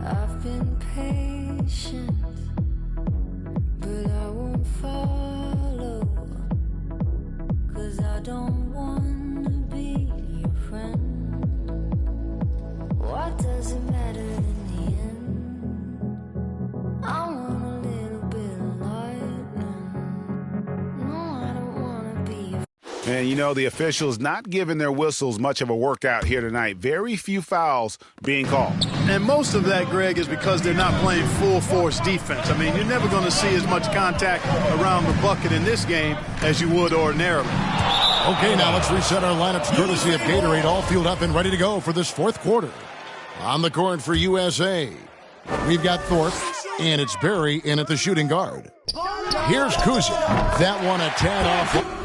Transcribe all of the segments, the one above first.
I've been patient, but I won't follow, 'cause I don't want to be your friend. What does it matter in the end? I want a little bit of lightning. No, I don't want to be your And, you know, the officials not giving their whistles much of a workout here tonight. Very few fouls being called. And most of that, Greg, is because they're not playing full-force defense. I mean, you're never going to see as much contact around the bucket in this game as you would ordinarily. Okay, now let's reset our lineups courtesy of Gatorade, all fueled up and ready to go for this fourth quarter. On the court for USA, we've got Thorpe, and it's Barry in at the shooting guard. Here's Kuzi. That one a tad off.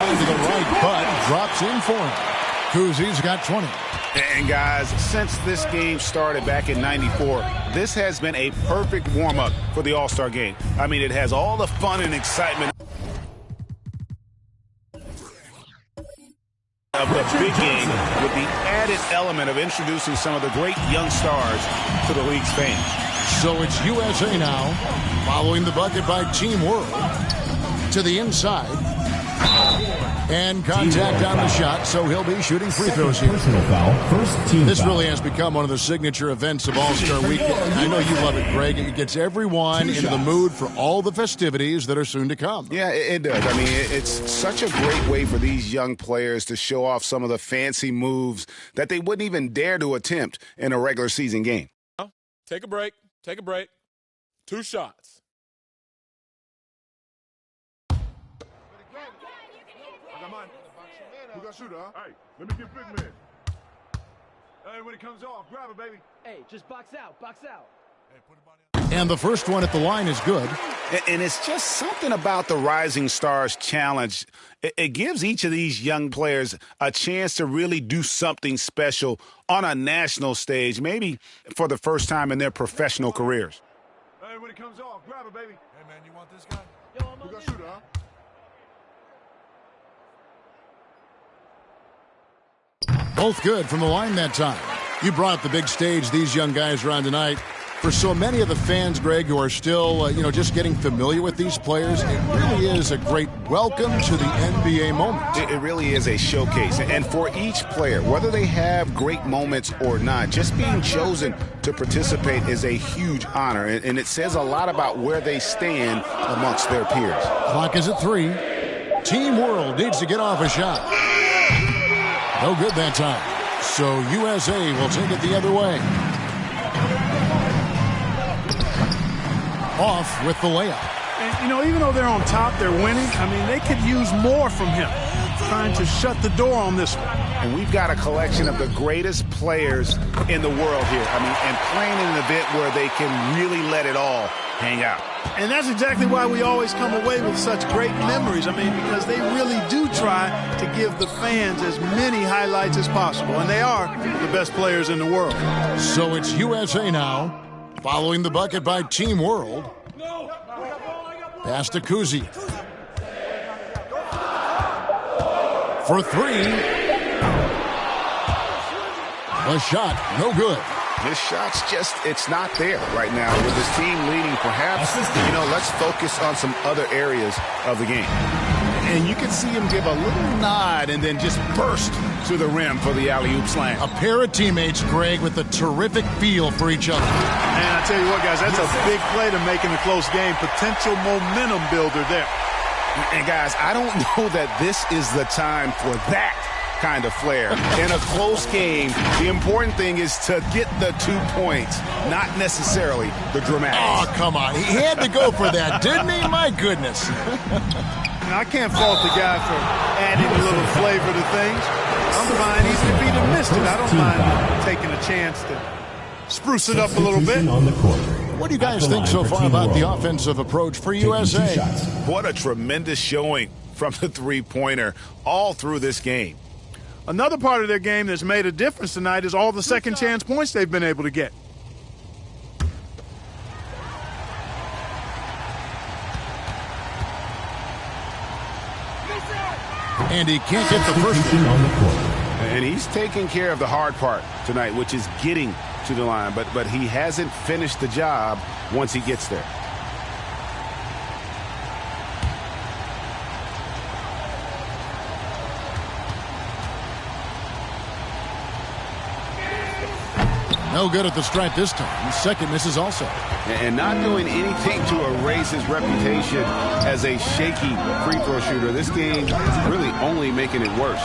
To the right, but drops in for him. Kuzi's got 20. And, guys, since this game started back in '94, this has been a perfect warm-up for the All-Star game. I mean, it has all the fun and excitement of the big game with the added element of introducing some of the great young stars to the league's fans. So it's USA now, following the bucket by Team World. To the inside. And contact on the shot, so he'll be shooting free throws here. This really has become one of the signature events of All-Star Weekend. I know you love it, Greg. It gets everyone into the mood for all the festivities that are soon to come. Yeah, it does. I mean, it's such a great way for these young players to show off some of the fancy moves that they wouldn't even dare to attempt in a regular season game. Take a break. Take a break. 2 shots. Who got shooter, huh? Hey, let me get big man. Hey, when it comes off, grab it, baby. Hey, just box out, box out. Hey, put it on. And the first one at the line is good. And it's just something about the Rising Stars Challenge. It gives each of these young players a chance to really do something special on a national stage, maybe for the first time in their professional careers. Hey, when it comes off, grab it, baby. Hey, man, you want this guy? Yo, I'm Who got shooter, huh? Both good from the line that time. You brought up the big stage these young guys are on tonight. For so many of the fans, Greg, who are still, just getting familiar with these players, it really is a great welcome to the NBA moment. It really is a showcase. And for each player, whether they have great moments or not, just being chosen to participate is a huge honor. And it says a lot about where they stand amongst their peers. Clock is at 3. Team World needs to get off a shot. No good that time. So USA will take it the other way. Off with the layup. And, even though they're on top, they're winning. I mean, they could use more from him. Trying to shut the door on this one. And we've got a collection of the greatest players in the world here. I mean, and playing in an event where they can really let it all hang out. And that's exactly why we always come away with such great memories. I mean, because they really do try to give the fans as many highlights as possible. And they are the best players in the world. So it's USA now, following the bucket by Team World. Pass to Kuzi. For 3. The shot, no good. His shot's it's not there right now. With his team leading, perhaps, let's focus on some other areas of the game. And you can see him give a little nod and then just burst to the rim for the alley-oop slam. A pair of teammates, Greg, with a terrific feel for each other. And I tell you what, guys, that's a big play to make in a close game. Potential momentum builder there. And, guys, I don't know that this is the time for that kind of flair. In a close game, the important thing is to get the 2 points, not necessarily the dramatics. Oh, come on. He had to go for that, didn't he? My goodness. I can't fault the guy for adding a little flavor to things. I'm fine. He's defeated and missed it. I don't mind taking a chance to spruce it up a little bit. What do you guys think so far about the offensive approach for USA? What a tremendous showing from the three-pointer all through this game. Another part of their game that's made a difference tonight is all the second chance points they've been able to get. And he can't get the first one on the court. And he's taking care of the hard part tonight, which is getting to the line. But he hasn't finished the job once he gets there. No good at the stripe this time. Second misses also. And not doing anything to erase his reputation as a shaky free throw shooter. This game is really only making it worse.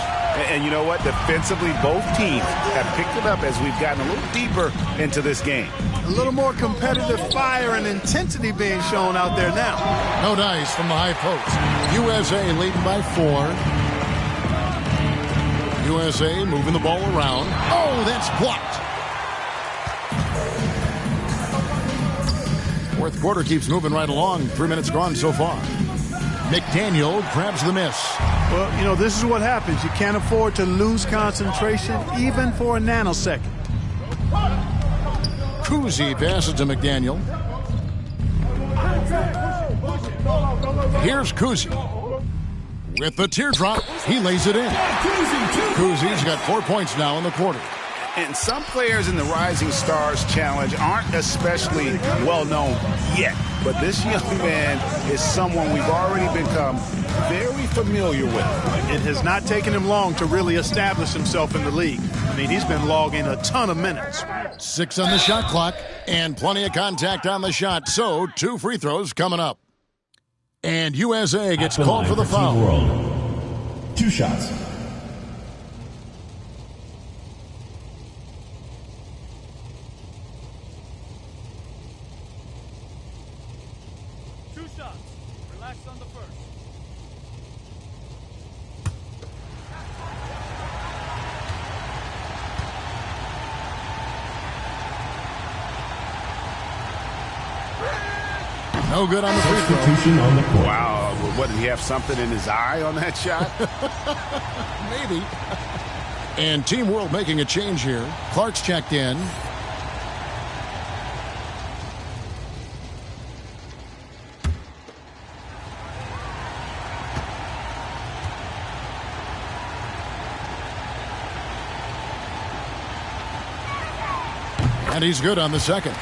And you know what? Defensively, both teams have picked it up as we've gotten a little deeper into this game. A little more competitive fire and intensity being shown out there now. No dice from the high post. USA leading by 4. USA moving the ball around. Oh, that's blocked. Fourth quarter keeps moving right along. 3 minutes gone so far. McDaniel grabs the miss. Well, you know, this is what happens. You can't afford to lose concentration even for a nanosecond. Kuzi passes to McDaniel. Here's Kuzi. With the teardrop, he lays it in. Kuzi's got 4 points now in the quarter. And some players in the Rising Stars Challenge aren't especially well known yet. But this young man is someone we've already become very familiar with. It has not taken him long to really establish himself in the league. I mean, he's been logging a ton of minutes. 6 on the shot clock and plenty of contact on the shot. So 2 free throws coming up. And USA gets called for the foul. 2 shots. Relax on the first. No good on the free throw. Wow, what, did he have something in his eye on that shot? Maybe. And Team World making a change here. Clark's checked in. And he's good on the second.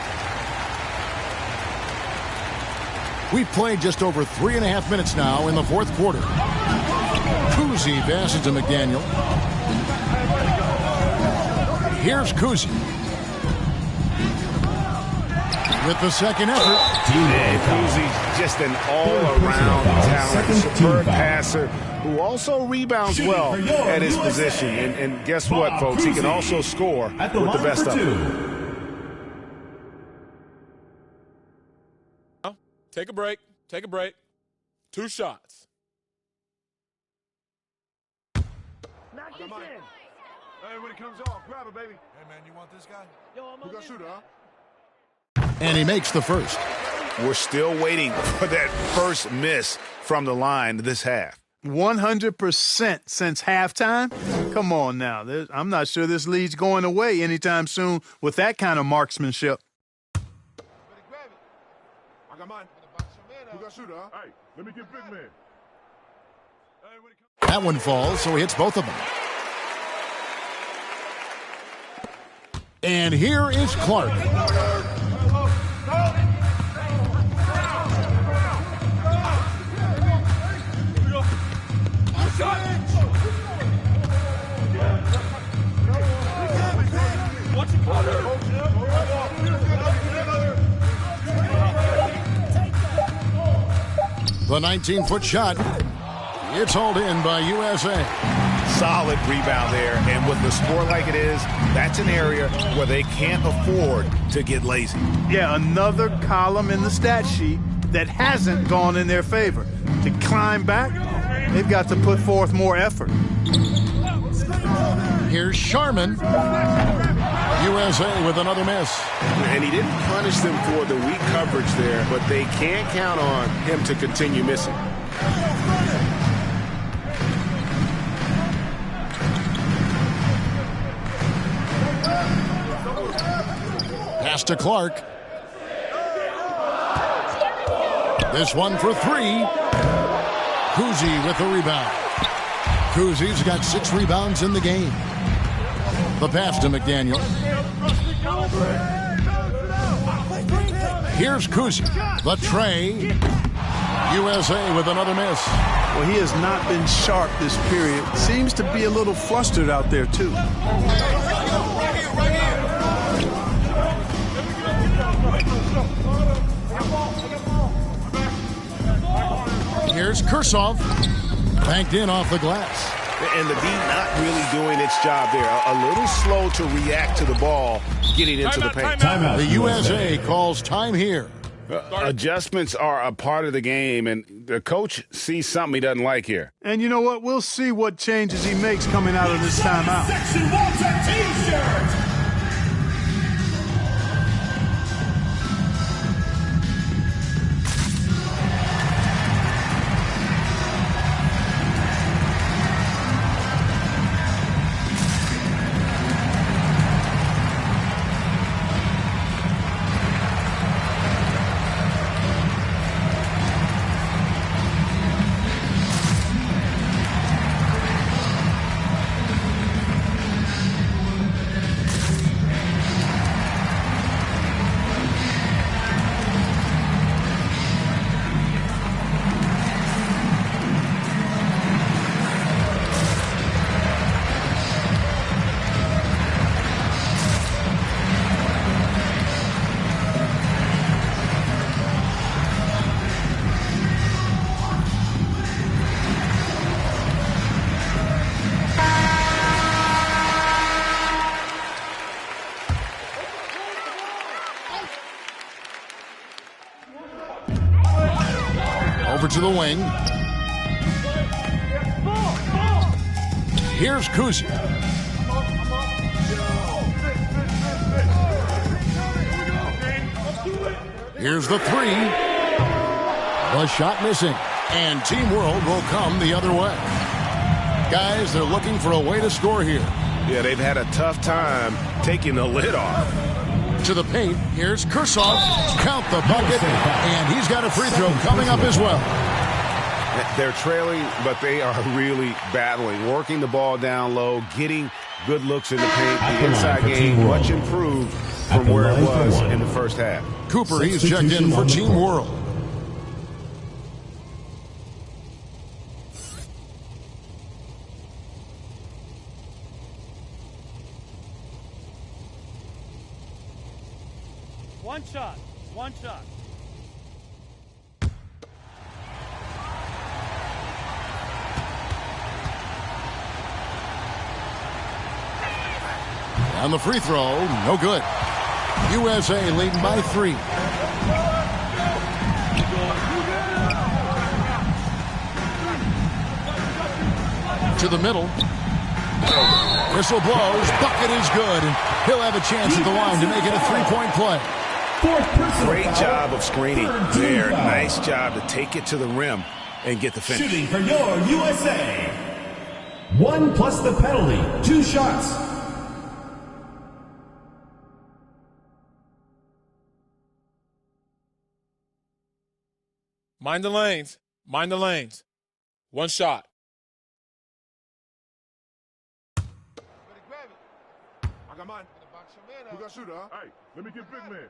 We've played just over 3.5 minutes now in the fourth quarter. Kuzi passes to McDaniel. Here's Kuzi. With the second effort. And Kuzi's just an all-around talent, superb passer who also rebounds well at his position. And guess what, folks? He can also score with the best of them. Take a break. Take a break. 2 shots. Knock this in. Hey, when it comes off, grab it, baby. Hey, man, you want this guy? Yo, I'm Who got shooter, huh? And he makes the first. We're still waiting for that first miss from the line this half. 100% since halftime? Come on now. I'm not sure this lead's going away anytime soon with that kind of marksmanship. Grab it. I got mine. Who got shooter, huh? Hey, let me get big man. Hey, when it comes That one falls, so he hits both of them. And here is Clark. The 19-foot shot. It's hauled in by USA. Solid rebound there, and with the score like it is, that's an area where they can't afford to get lazy. Yeah, another column in the stat sheet that hasn't gone in their favor. To climb back, they've got to put forth more effort. Here's Sharman. USA with another miss. And he didn't punish them for the weak coverage there, but they can't count on him to continue missing. Pass to Clark. This one for three. Kuzi with the rebound. Kuzi's got 6 rebounds in the game. The pass to McDaniel. Here's Kuzi. The tray. USA with another miss. Well, he has not been sharp this period. Seems to be a little flustered out there, too. Here's Kursov. Banked in off the glass. And the D not really doing its job there. A little slow to react to the ball getting into the paint. Timeout. The USA calls time here. Adjustments are a part of the game, and the coach sees something he doesn't like here. And you know what? We'll see what changes he makes coming out of this timeout. Section wants a T-shirt. Over to the wing. Here's Kuzi. Here's the three. The shot missing. And Team World will come the other way. Guys, they're looking for a way to score here. Yeah, they've had a tough time taking the lid off. To the paint, here's Kursov. Count the bucket, and he's got a free throw coming up as well. They're trailing, but they are really battling, working the ball down low, getting good looks in the paint. The inside game much improved from where it was in the first half. Cooper, he's checked in for Team World. One shot. One shot. On the free throw, no good. USA leading by 3. To the middle. Whistle blows, bucket is good, and he'll have a chance at the line to make it a 3-point play. Great job of screening there. Nice job to take it to the rim and get the finish. Shooting for your USA. 1 plus the penalty. 2 shots. Mind the lanes. Mind the lanes. One shot. I got mine. Who got shooter, huh? Hey, let me get big man.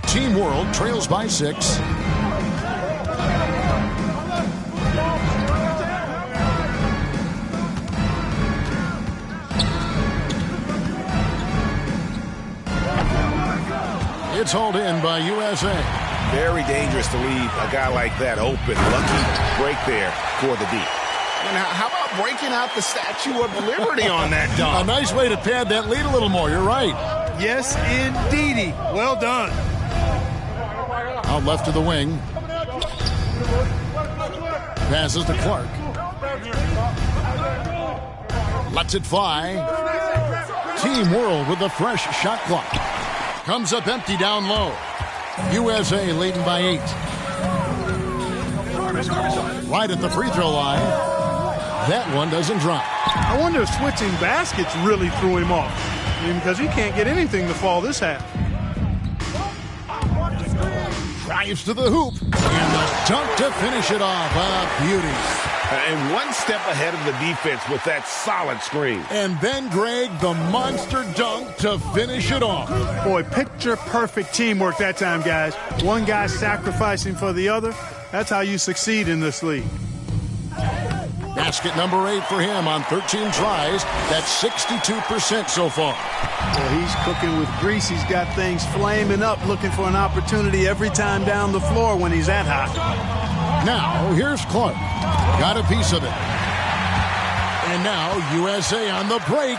Team World trails by 6. It's hauled in by USA. Very dangerous to leave a guy like that open. Lucky break there for the D. And how about breaking out the Statue of Liberty on that A dunk? nice way to pad that lead a little more. You're right. Yes, indeedy. Well done. Out left to the wing. Passes to Clark. Lets it fly. Team World with the fresh shot clock. Comes up empty down low. USA leading by 8. Right at the free throw line. That one doesn't drop. I wonder if switching baskets really threw him off. Because he can't get anything to fall this half. Drives to the hoop. And the dunk to finish it off. A beauty. And one step ahead of the defense with that solid screen. And then, Greg, the monster dunk to finish it off. Boy, picture-perfect teamwork that time, guys. One guy sacrificing for the other. That's how you succeed in this league. Basket number 8 for him on 13 tries. That's 62% so far. Well, he's cooking with grease. He's got things flaming up, looking for an opportunity every time down the floor when he's that hot. Now, here's Clark. Got a piece of it. And now, USA on the break.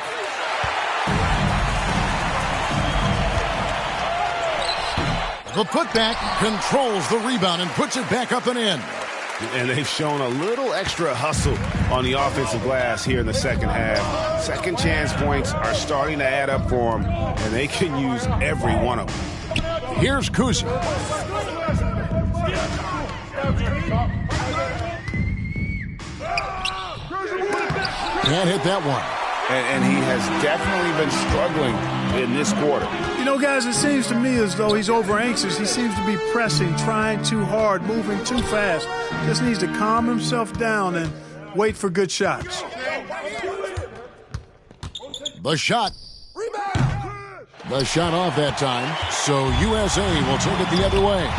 The putback controls the rebound and puts it back up and in. And they've shown a little extra hustle on the offensive glass here in the second half. Second chance points are starting to add up for them, and they can use every one of them. Here's Kuzi. Can't hit that one. And he has definitely been struggling in this quarter. You know, guys, it seems to me as though he's over anxious. He seems to be pressing, trying too hard, moving too fast. Just needs to calm himself down and wait for good shots. The shot. The shot off that time. So USA will take it the other way.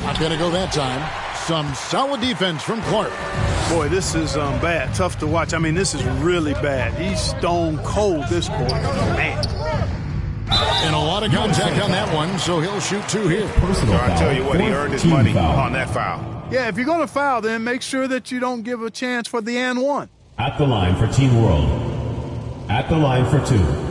Not going to go that time. Some solid defense from Clark. Boy, this is bad. Tough to watch. I mean, this is really bad. He's stone cold this quarter. Man. And a lot of contact on that one, so he'll shoot 2 here. So I tell you what, he earned his money on that foul. Yeah, if you're going to foul, then make sure that you don't give a chance for the and one. At the line for Team World. At the line for 2.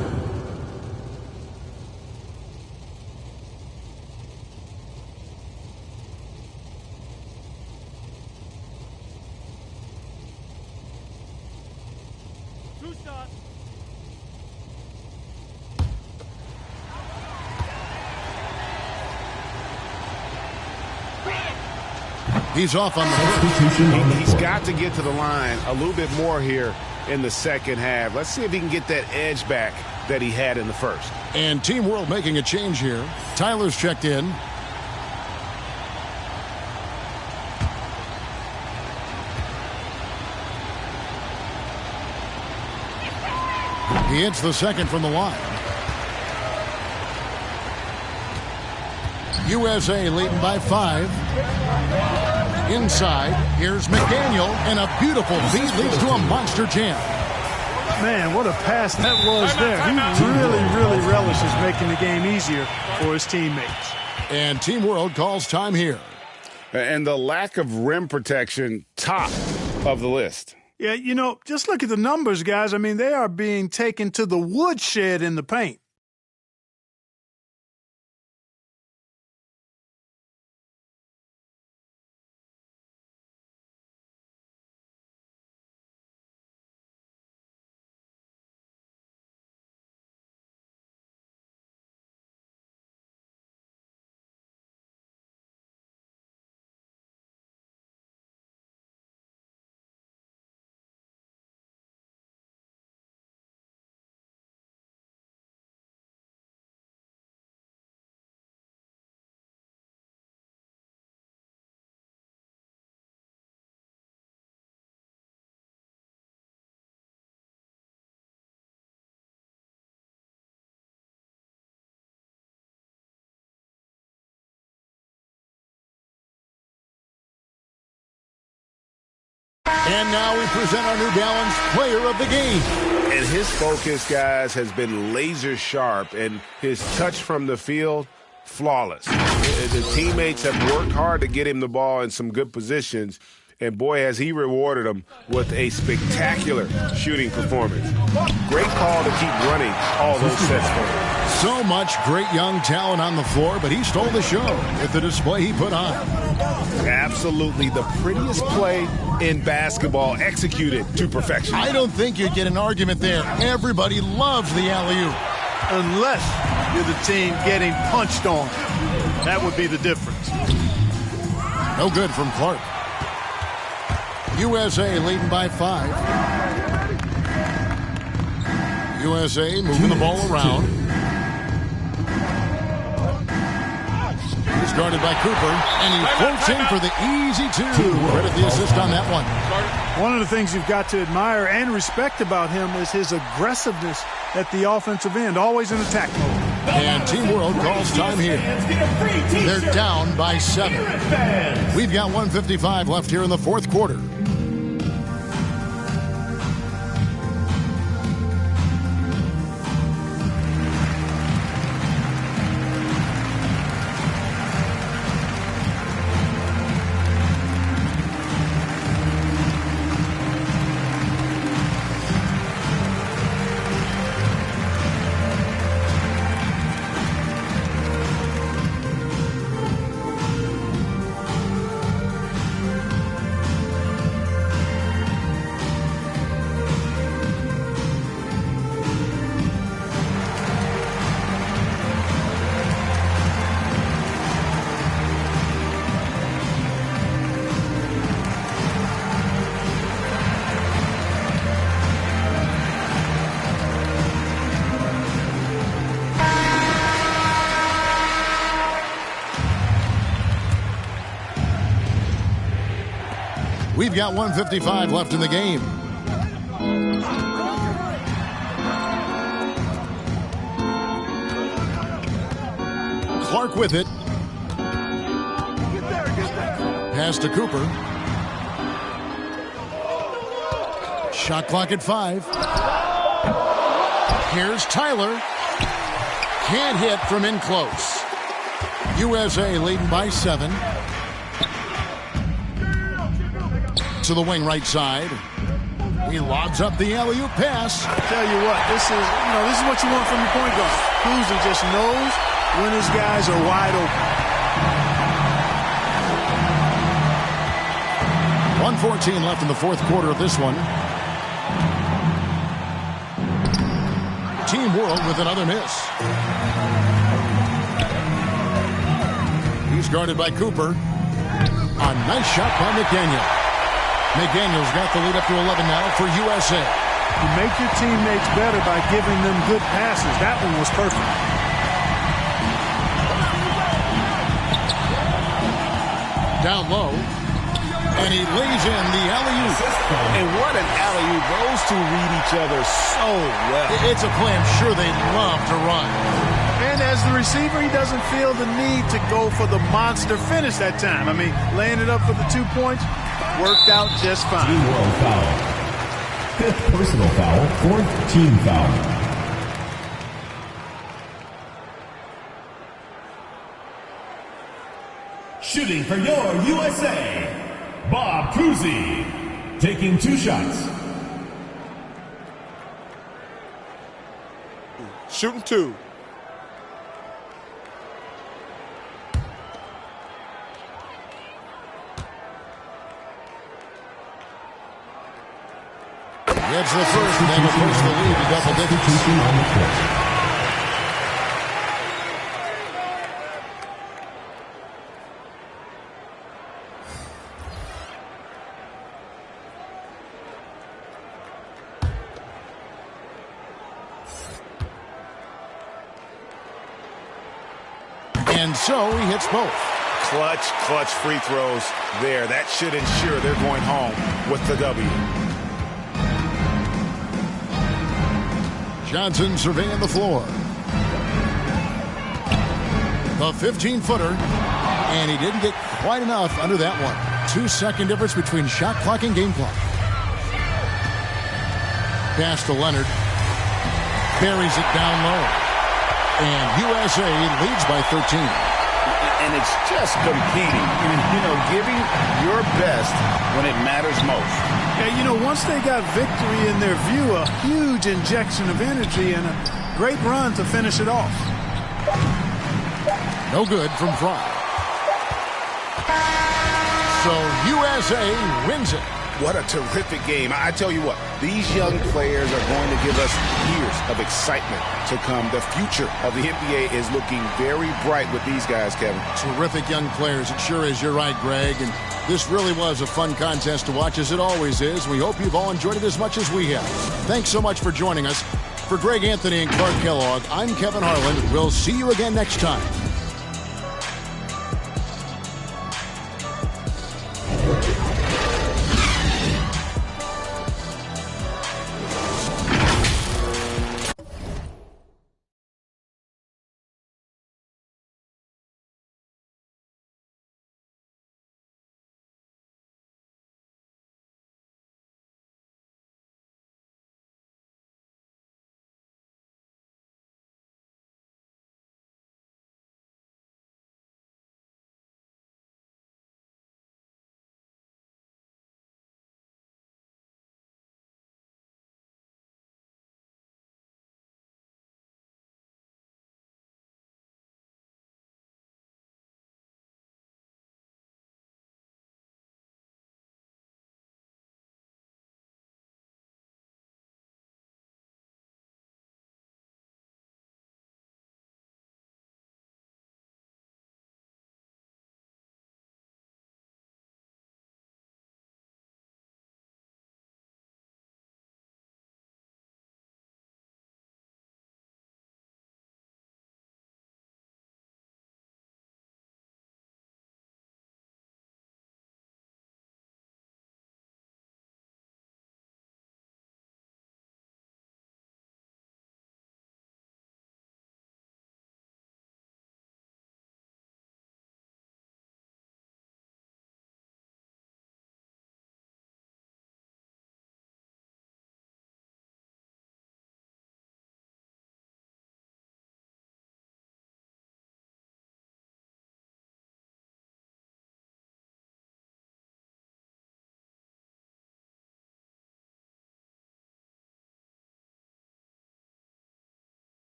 He's off on the He's got to get to the line a little bit more here in the second half. Let's see if he can get that edge back that he had in the first. And Team World making a change here. Tyler's checked in. He hits the second from the line. USA leading by 5. Inside, here's McDaniel, and a beautiful feed leads to a monster jam. Man, what a pass that was there. He really relishes making the game easier for his teammates. And Team World calls time here. And the lack of rim protection, top of the list. Yeah, you know, just look at the numbers, guys. I mean, they are being taken to the woodshed in the paint. And now we present our New Balance player of the game. And his focus, guys, has been laser sharp, and his touch from the field, flawless. The teammates have worked hard to get him the ball in some good positions, And boy, has he rewarded them with a spectacular shooting performance. Great call to keep running all those sets for him. So much great young talent on the floor, but he stole the show with the display he put on. Absolutely the prettiest play in basketball, executed to perfection. I don't think you'd get an argument there. Everybody loves the alley-oop. Unless you're the team getting punched on. That would be the difference. No good from Clark. USA leading by 5. USA moving the ball around. He's guarded by Cooper, and he floats in for the easy 2. Credit the assist on that one. One of the things you've got to admire and respect about him is his aggressiveness at the offensive end, always in attack mode. And Team World calls time here. They're down by 7. We've got 1:55 left here in the fourth quarter. We've got 1:55 left in the game. Clark with it. Pass to Cooper. Shot clock at 5. Here's Tyler. Can't hit from in close. USA leading by 7. To the wing right side. He lobs up the alley-oop pass. Tell you what, this is what you want from your point guard. Who just knows when his guys are wide open. 1:14 left in the fourth quarter of this one. Team World with another miss. He's guarded by Cooper. A nice shot by McDaniel. McDaniel's got the lead up to 11 now for USA. You make your teammates better by giving them good passes. That one was perfect. Down low. And he lays in the alley-oop. And what an alley-oop. Those two read each other so well. It's a play I'm sure they love to run. And as the receiver, he doesn't feel the need to go for the monster finish that time. I mean, laying it up for the 2 points worked out just fine. Team World foul. 5th personal foul. 4th team foul. Shooting for your USA, Bob Cousy, taking 2 shots. Shooting 2. Gets the first, and then will push the lead to double digits. On the court. And so he hits both. Clutch free throws there. That should ensure they're going home with the W. Johnson surveying the floor. The 15-footer. And he didn't get quite enough under that one. 2-second difference between shot clock and game clock. Pass to Leonard. Buries it down low. And USA leads by 13. and it's just competing and, giving your best when it matters most. Yeah, once they got victory in their view, a huge injection of energy and a great run to finish it off. No good from Fry. So USA wins it. What a terrific game. I tell you what, these young players are going to give us years of excitement to come. The future of the NBA is looking very bright with these guys, Kevin. Terrific young players. It sure is. You're right, Greg. And this really was a fun contest to watch, as it always is. We hope you've all enjoyed it as much as we have. Thanks so much for joining us. For Greg Anthony and Clark Kellogg, I'm Kevin Harlan. We'll see you again next time.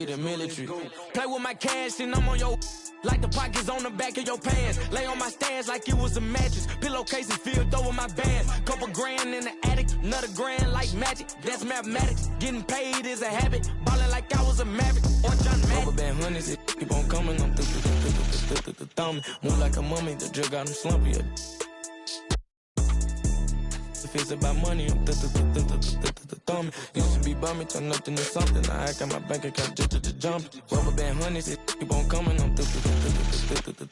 The military. Play with my cash and I'm on your like the pockets on the back of your pants. Lay on my stairs like it was a mattress. Pillowcases filled over my bands. Couple grand in the attic, another grand like magic. That's mathematics. Getting paid is a habit. Ballin' like I was a maverick or John Madden. Rubber band hundreds, it keep on coming. I'm thumbing. Move like a mummy. The drug got him slumpy. If it's about money, I'm thumbing. Used to be bumming, turn nothing to something. I got my bank account just jump. Rubber band hundreds, it keep on coming. I'm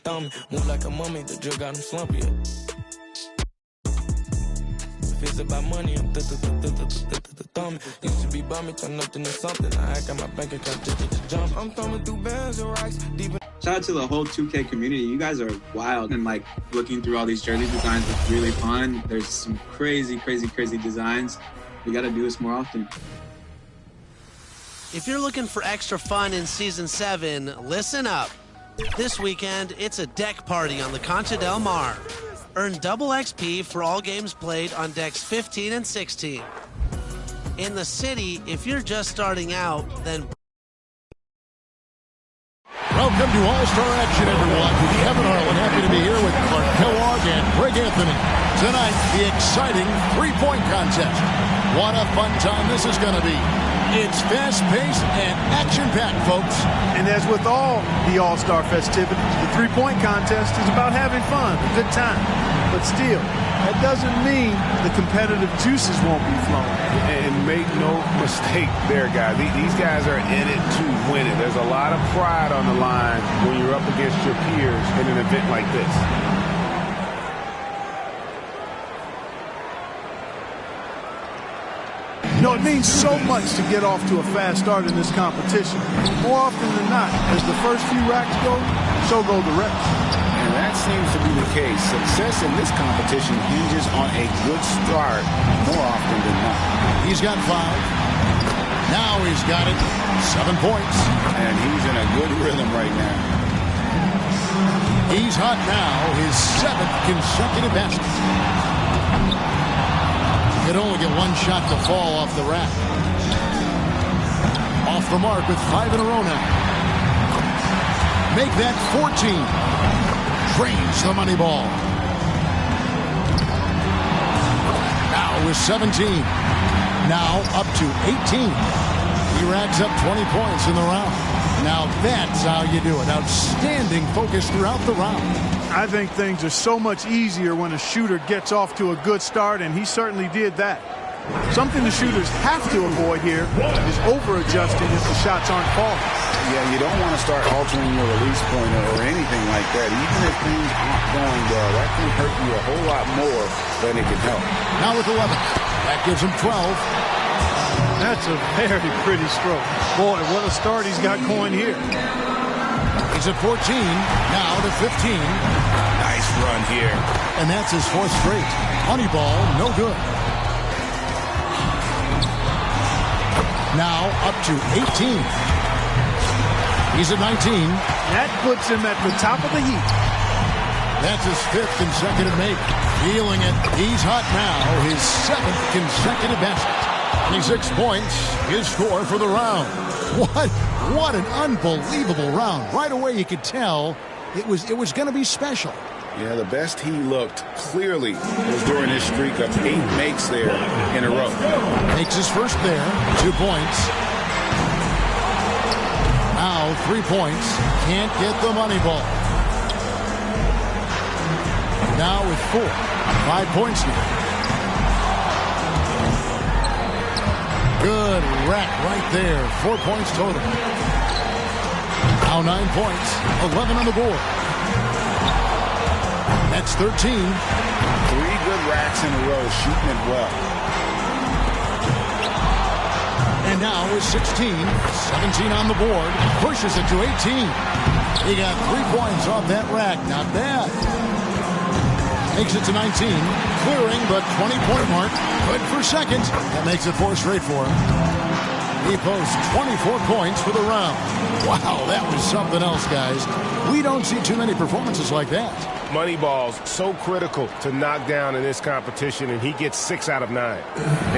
thumbing. Move like a mummy, the drug got him slumpy. If it's about money, I'm thumbing. Used to be bumming, turn nothing to something. I got my bank account just jump. I'm thumbing through bands and rocks deep. Shout out to the whole 2K community. You guys are wild, and like looking through all these jersey designs is really fun. There's some crazy designs. We got to do this more often. If you're looking for extra fun in Season 7, listen up. This weekend, it's a deck party on the Concha del Mar. Earn double XP for all games played on decks 15 and 16. In the city, if you're just starting out, then... Welcome to All-Star Action, everyone. Kevin Harlan, happy to be here with Clark Kellogg and Greg Anthony. Tonight, the exciting three-point contest. What a fun time this is going to be. It's fast-paced and action-packed, folks. And as with all the All-Star festivities, the three-point contest is about having fun, a good time. But still, that doesn't mean the competitive juices won't be flowing. And make no mistake there, guys. These guys are in it to win it. There's a lot of pride on the line when you're up against your peers in an event like this. You know, it means so much to get off to a fast start in this competition. More often than not, as the first few racks go, so go the rest. And that seems to be the case. Success in this competition hinges on a good start more often than not. He's got 5. Now he's got it. 7 points. And he's in a good rhythm right now. He's hot now. His 7th consecutive basket. Could only get one shot to fall off the rack. Off the mark with 5 in a row now. Make that 14. Drains the money ball. Now with 17. Now up to 18. He racks up 20 points in the round. Now that's how you do it. Outstanding focus throughout the round. I think things are so much easier when a shooter gets off to a good start, and he certainly did that. Something the shooters have to avoid here is over-adjusting if the shots aren't falling. Yeah, you don't want to start altering your release point or anything like that. Even if things aren't going well, that can hurt you a whole lot more than it can help. Now with 11. That gives him 12. That's a very pretty stroke. Boy, what a start he's got going here. He's at 14, now to 15. Nice run here. And that's his 4th straight. Money ball, no good. Now up to 18. He's at 19. That puts him at the top of the heap. That's his 5th consecutive make. Feeling it. He's hot now. His 7th consecutive basket. 26 points, his score for the round. What an unbelievable round. Right away you could tell it was going to be special. Yeah, the best he looked clearly was during his streak of 8 makes there in a row. Makes his first there, 2 points. Now 3 points, can't get the money ball. Now with 4, 5 points now. Good rack right there. 4 points total. Now 9 points. 11 on the board. That's 13. 3 good racks in a row, shooting it well. And now with 16. 17 on the board. Pushes it to 18. He got 3 points off that rack. Not bad. Makes it to 19. Clearing the 20-point mark. Good for second. That makes it 4 straight for him. He posts 24 points for the round. Wow, that was something else, guys. We don't see too many performances like that. Moneyball's so critical to knock down in this competition, and he gets 6 out of 9.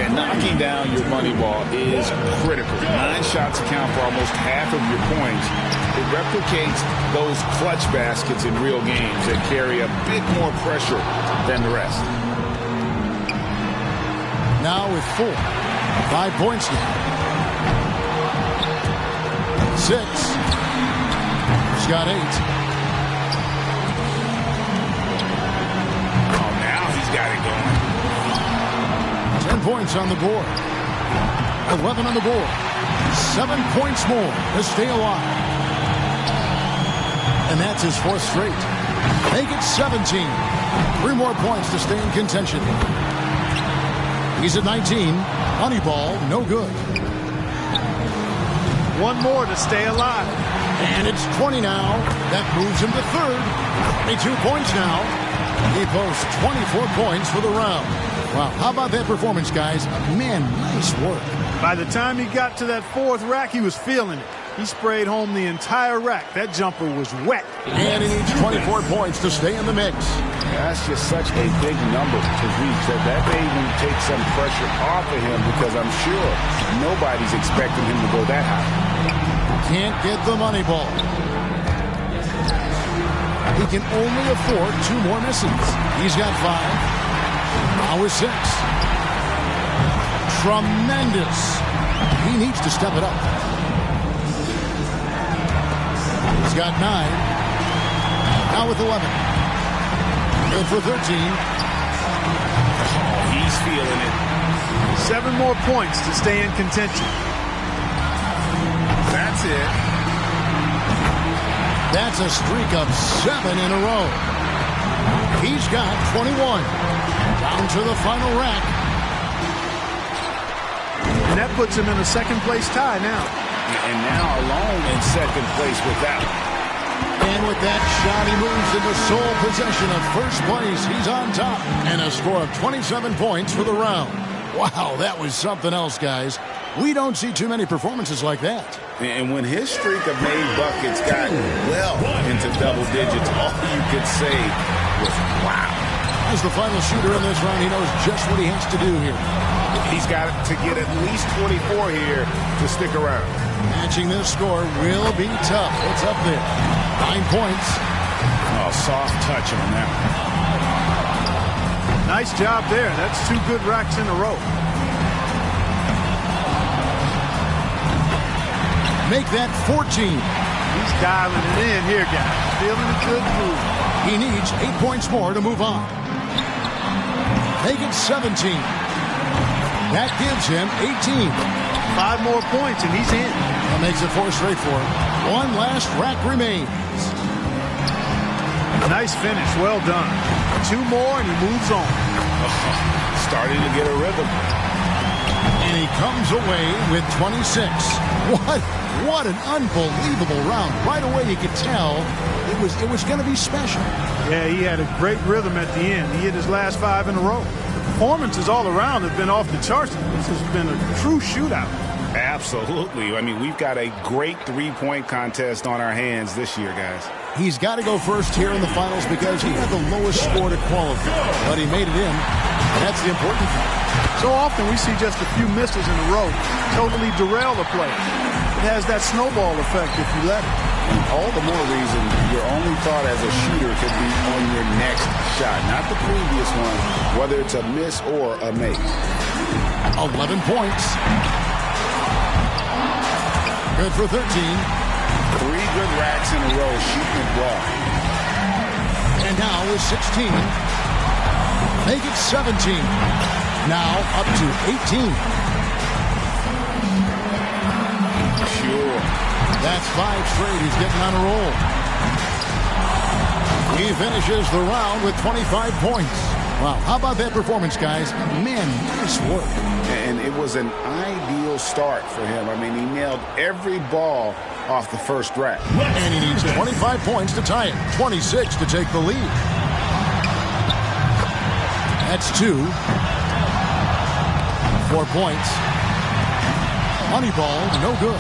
And knocking down your money ball is critical. 9 shots account for almost half of your points. It replicates those clutch baskets in real games that carry a bit more pressure than the rest. Now with 4. 5 points now. 6. He's got 8. Got it going. 10 points on the board. 11 on the board. 7 points more to stay alive. And that's his 4th straight. Make it 17. 3 more points to stay in contention. He's at 19. Moneyball, no good. 1 more to stay alive. And it's 20 now. That moves him to 3rd. 22 points now. He posts 24 points for the round. Wow, how about that performance, guys? Man, nice work. By the time he got to that 4th rack, he was feeling it. He sprayed home the entire rack. That jumper was wet. And he needs 24 points to stay in the mix. That's just such a big number to reach. That may even take some pressure off of him because I'm sure nobody's expecting him to go that high. Can't get the money ball. He can only afford 2 more misses. He's got 5. Now with 6. Tremendous. He needs to step it up. He's got 9. Now with 11. Good for 13. He's feeling it. 7 more points to stay in contention. That's it. That's a streak of 7 in a row. He's got 21. Down to the final rack. And that puts him in a 2nd place tie now. And now alone in 2nd place with that. And with that shot, he moves into sole possession of 1st place. He's on top. And a score of 27 points for the round. Wow, that was something else, guys. We don't see too many performances like that. And when his streak of made buckets got well into double digits, all you could say was, wow. As the final shooter in this round, he knows just what he has to do here. He's got to get at least 24 here to stick around. Matching this score will be tough. It's up there. 9 points. Oh, soft touch on that one. Nice job there. That's 2 good racks in a row. Make that 14. He's dialing it in here, guys. Feeling a good move. He needs 8 points more to move on. Make it 17. That gives him 18. 5 more points, and he's in. That makes it 4 straight for him. 1 last rack remains. Nice finish. Well done. 2 more, and he moves on. Starting to get a rhythm. And he comes away with 26. What an unbelievable round. Right away you could tell it was going to be special. Yeah, he had a great rhythm at the end. He hit his last 5 in a row. The performances all around have been off the charts. This has been a true shootout. Absolutely. I mean, we've got a great 3-point contest on our hands this year, guys. He's got to go first here in the finals because he had the lowest score to qualify. But he made it in. That's the important thing. So often we see just a few misses in a row totally derail the play. It has that snowball effect if you let it. And all the more reason your only thought as a shooter could be on your next shot, not the previous one, whether it's a miss or a make. 11 points. Good for 13. 3 good racks in a row shooting it well. And now with 16. Make it 17. Now up to 18. Sure. That's 5 straight. He's getting on a roll. He finishes the round with 25 points. Wow, how about that performance, guys? Man, nice work. And it was an ideal start for him. I mean, he nailed every ball off the first rack. And he needs 25 points to tie it. 26 to take the lead. That's 2. 4 points. Money ball, no good.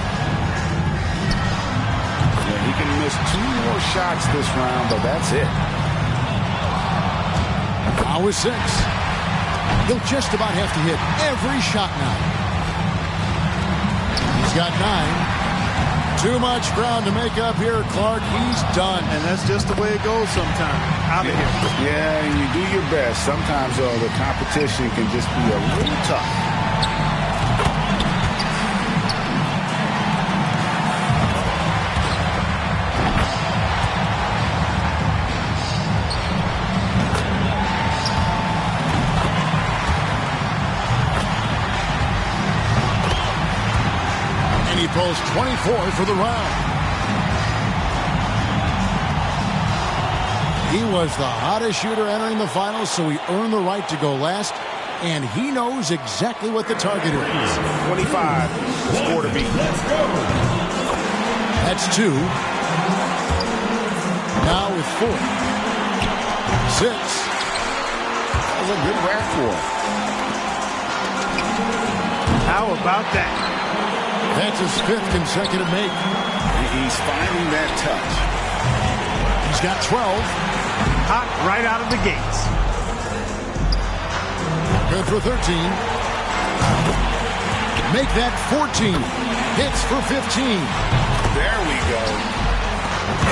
Yeah, he can miss 2 more shots this round, but that's it. Now with 6. He'll just about have to hit every shot now. He's got 9. Too much ground to make up here, Clark. He's done. And that's just the way it goes sometimes. Out of here. Yeah, and you do your best. Sometimes, though, the competition can just be a little tough. Pulls 24 for the round. He was the hottest shooter entering the finals, so he earned the right to go last, and he knows exactly what the target is. 25, the score to beat. That's 2. Now with 4. 6. That was a good rack for him. How about that? That's his 5th consecutive make. He's finding that touch. He's got 12. Hot right out of the gates. Good for 13. Make that 14. Hits for 15. There we go.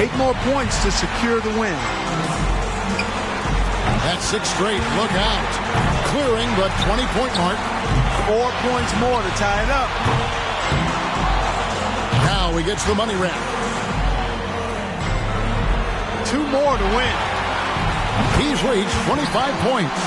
8 more points to secure the win. That's 6 straight. Look out. Clearing the 20-point mark. 4 points more to tie it up. Now he gets the money rack. 2 more to win. He's reached 25 points.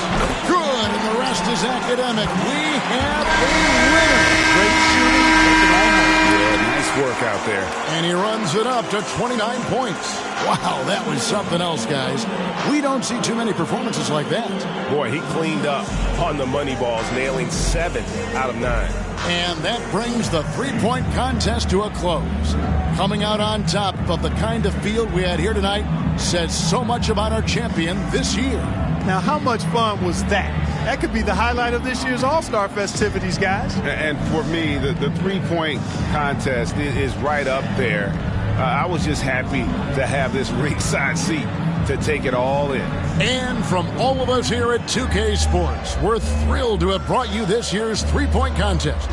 Good, and the rest is academic. We have a winner. Great shooting. Take it all home. Yeah, nice work out there. And he runs it up to 29 points. Wow, that was something else, guys. We don't see too many performances like that. Boy, he cleaned up on the money balls, nailing 7 out of 9. And that brings the 3-point contest to a close. Coming out on top of the kind of field we had here tonight says so much about our champion this year. Now, how much fun was that? That could be the highlight of this year's All-Star festivities, guys. And for me, the 3-point contest is right up there. I was just happy to have this ringside seat to take it all in. And from all of us here at 2K Sports, we're thrilled to have brought you this year's 3-point contest.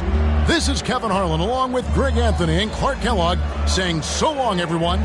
This is Kevin Harlan along with Greg Anthony and Clark Kellogg saying so long, everyone.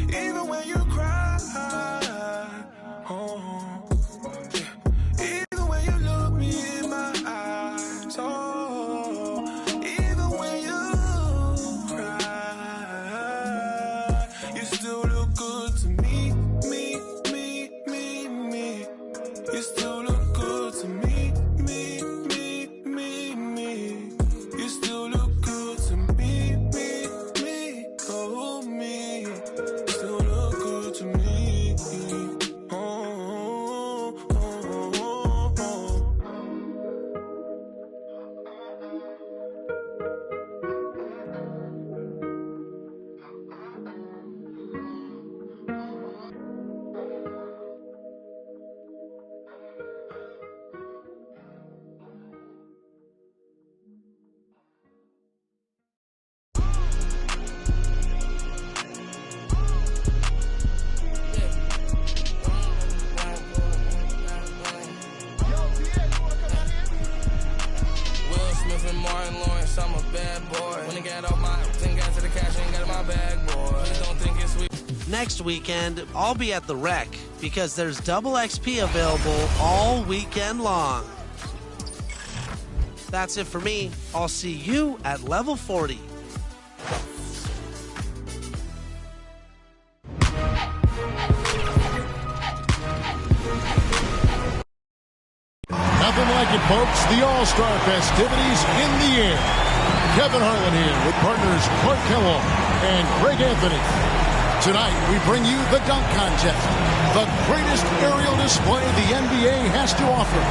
Even when you cry, oh, yeah. Even when you look me in my eyes, oh, even when you cry, you still look good to me, me. You still look good to me, me. You still look good to me, oh me. Still look good to me. I'm a bad boy. When I got off my thing, got to the cash and got my bag, boy. Please don't think it's sweet. Next weekend, I'll be at the Rec because there's double XP available all weekend long. That's it for me. I'll see you at level 40. Nothing like it, folks. The All-Star festivities in the air. Kevin Harlan here with partners Clark Kellogg and Greg Anthony. Tonight, we bring you the dunk contest, the greatest aerial display the NBA has to offer.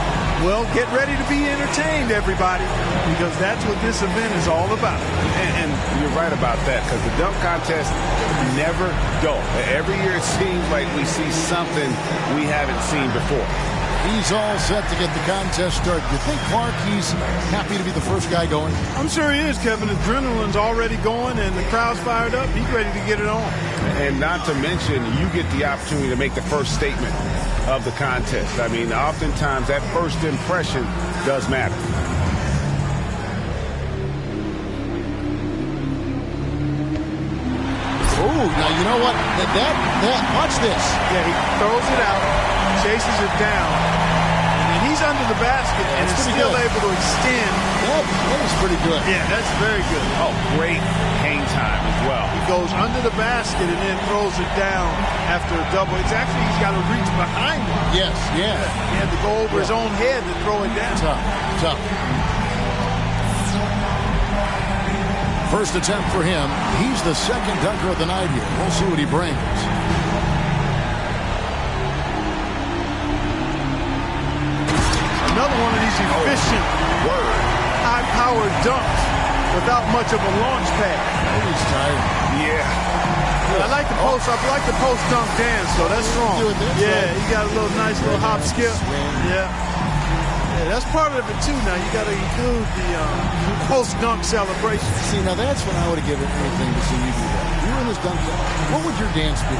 Well, get ready to be entertained, everybody, because that's what this event is all about. And you're right about that, because the dunk contest never dull. Every year it seems like we see something we haven't seen before. He's all set to get the contest started. You think, Clark, he's happy to be the first guy going? I'm sure he is, Kevin. Adrenaline's already going, and the crowd's fired up. He's ready to get it on. And not to mention, you get the opportunity to make the first statement of the contest. I mean, oftentimes that first impression does matter. Oh, now you know what? Watch this. Yeah, he throws it out, chases it down, and he's under the basket and is still able to extend. That is pretty good. Yeah, that's very good. Oh, great hang time as well. He goes under the basket and then throws it down after a double. It's actually, he's got to reach behind him. Yes, yeah. He had to go over his own head to throw it down. Tough. First attempt for him. He's the second dunker of the night here. We'll see what he brings. Another one of these efficient, high-powered dunks without much of a launch pad. He's tired. Yeah. I like the post. I like the post dunk dance, though. That's strong. Yeah, he got a little nice little hop skip. Yeah. Yeah, that's part of it too. Now you got to include the post dunk celebration. See, now that's when I would have given anything to see you do that. You were in this dunk. What would your dance be?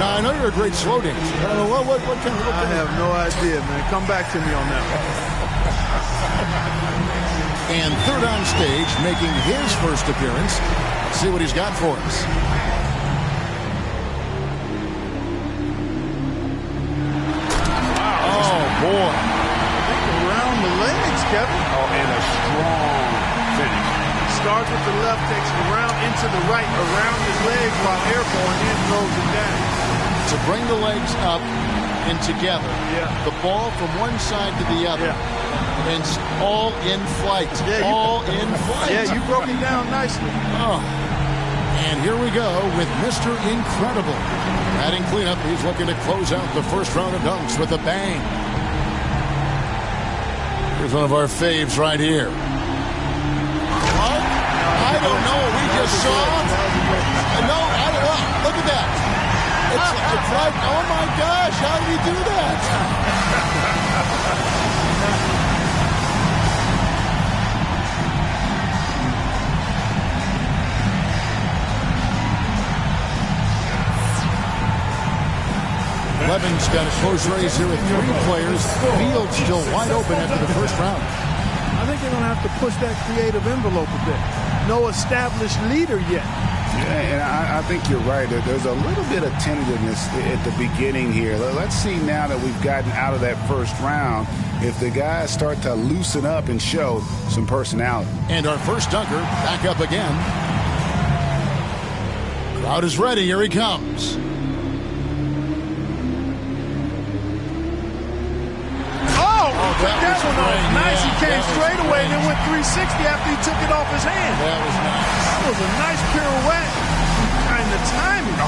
Now I know you're a great slow dancer. I don't know what kind of. I have no idea, man. Come back to me on that one. And third on stage, making his first appearance. Let's see what he's got for us. Wow. Oh boy. Around the legs, Kevin. Oh, and a strong finish. Starts with the left, takes it around into the right, around his legs while airborne, then throws it down. To bring the legs up and together. Yeah. The ball from one side to the other. Yeah. And all in flight. Yeah, all in flight. Yeah, you broke it down nicely. Oh. And here we go with Mr. Incredible. Adding cleanup, he's looking to close out the first round of dunks with a bang. Here's one of our faves right here. Clark, I don't know what we just saw. No, I don't know. Look at that. It's like, oh my gosh, how did he do that? Levin's got a close race here with three players. Field still wide open after the first round. I think they're going to have to push that creative envelope a bit. No established leader yet. Yeah, and I think you're right. There's a little bit of tentativeness at the beginning here. Let's see now that we've gotten out of that first round if the guys start to loosen up and show some personality. And our first dunker back up again. Crowd is ready. Here he comes. That one off. Nice. He came straight away and then went 360 after he took it off his hand. That was nice. That was a nice pirouette. And the timing. Oh,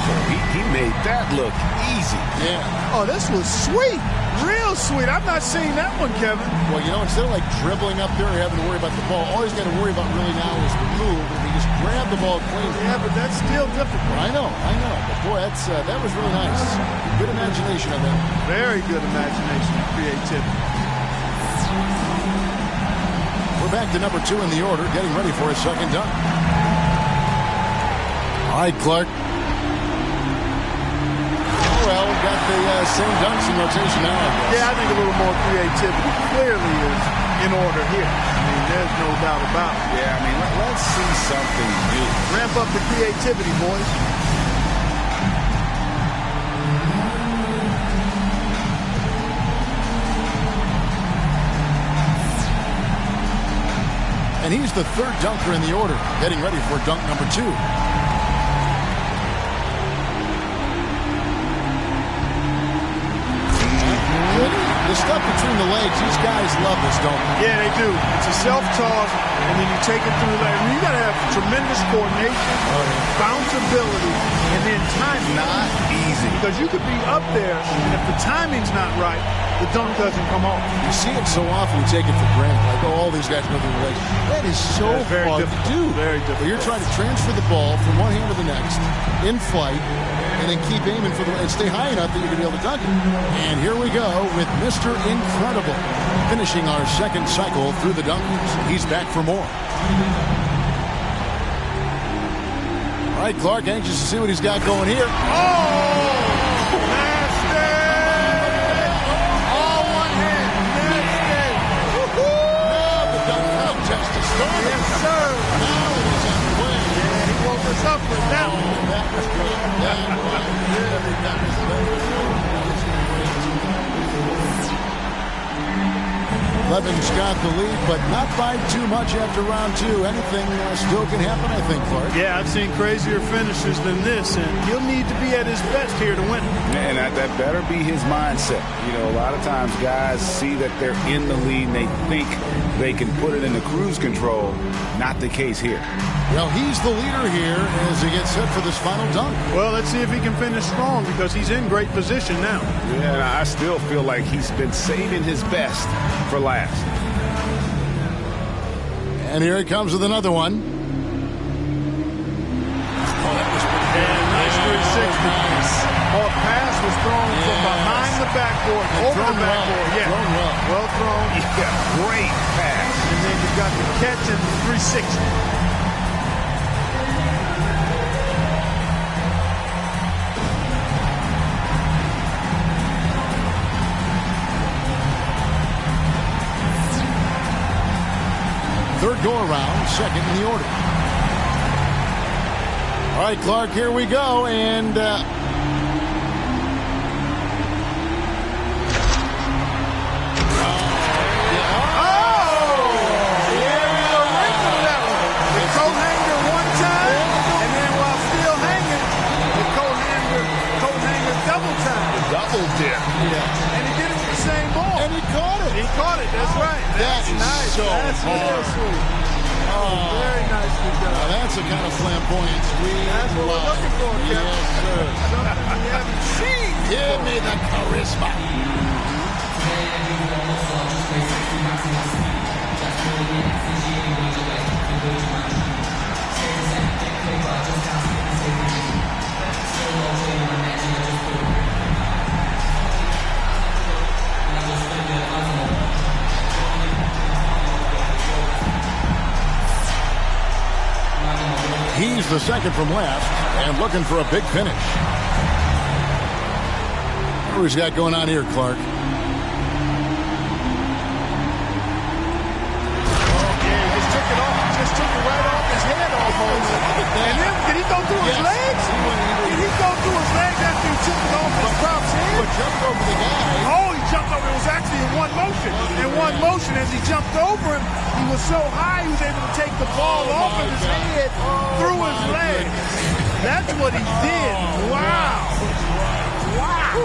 he made that look easy. Yeah. Oh, this was sweet. Real sweet. I've not seen that one, Kevin. Well, you know, instead of like dribbling up there and having to worry about the ball, all he's got to worry about really now is the move. And he just grabbed the ball clean. Yeah, but that's still difficult. I know. But boy, that was really nice. Good imagination of that. Very good imagination and creativity. We're back to number 2 in the order, getting ready for his second dunk. All right, Clark. Well, we've got the same dunks in rotation now, I guess. Yeah, I think a little more creativity clearly is in order here. I mean, there's no doubt about it. Yeah, I mean, let's see something new. Ramp up the creativity, boys. And he's the third dunker in the order, getting ready for dunk number 2. The stuff between the legs, these guys love this, don't they? Yeah, they do. It's a self-toss, and then you take it through the legs. You got to have tremendous coordination, bounceability, and then timing. Not easy. Because you could be up there, and if the timing's not right, the dunk doesn't come off. You see it so often, we take it for granted. Like, oh, all these guys know the legs. That is so hard to do. Very difficult. But you're trying to transfer the ball from one hand to the next, in flight, and then keep aiming for and stay high enough that you're going to be able to dunk it. And here we go with Mr. Incredible, finishing our second cycle through the dunkers. He's back for more. All right, Clark, anxious to see what he's got going here. Oh! Nasty! All one hand. Nasty! Woo-hoo! Now the dunk contest is started. Yes, sir. Now it is underway. Yeah, he woke us up with that one. That was good. That was really that was Levin's got the lead, but not by too much after round 2. Anything still can happen, I think, Clark. Yeah, I've seen crazier finishes than this, and he'll need to be at his best here to win. And that better be his mindset. You know, a lot of times guys see that they're in the lead and they think they can put it into cruise control. Not the case here. Well, he's the leader here as he gets set for this final dunk. Well, let's see if he can finish strong because he's in great position now. Yeah, and I still feel like he's been saving his best for last. And here he comes with another one. Oh, that was pretty good. And nice 360. Oh, pass was thrown from behind the backboard, over the backboard. Well. Yeah, Thrown well thrown. Yeah, great pass. And then you got the catch and the 360. Third go-around, second in the order. All right, Clark, here we go, and double dip. Yeah. And he did it with the same ball. And he caught it. He caught it. That's right. That is nice. so That's hard. real sweet. Oh, very nicely done. Now that's the kind of flamboyance we That's what we're looking for, Kevin. Yes, sir. Something we haven't seen. Give me the charisma. He's the second from last and looking for a big finish. What has he got going on here, Clark? Just took it right off his head almost. And then, did he go through his legs? Did he go through his legs after he took it off his prop's head? But jumped over the guy. Oh, he jumped over. It was actually in one motion. In one motion, as he jumped over him, he was so high he was able to take the ball off of his head through his legs. That's what he did. Wow. Wow.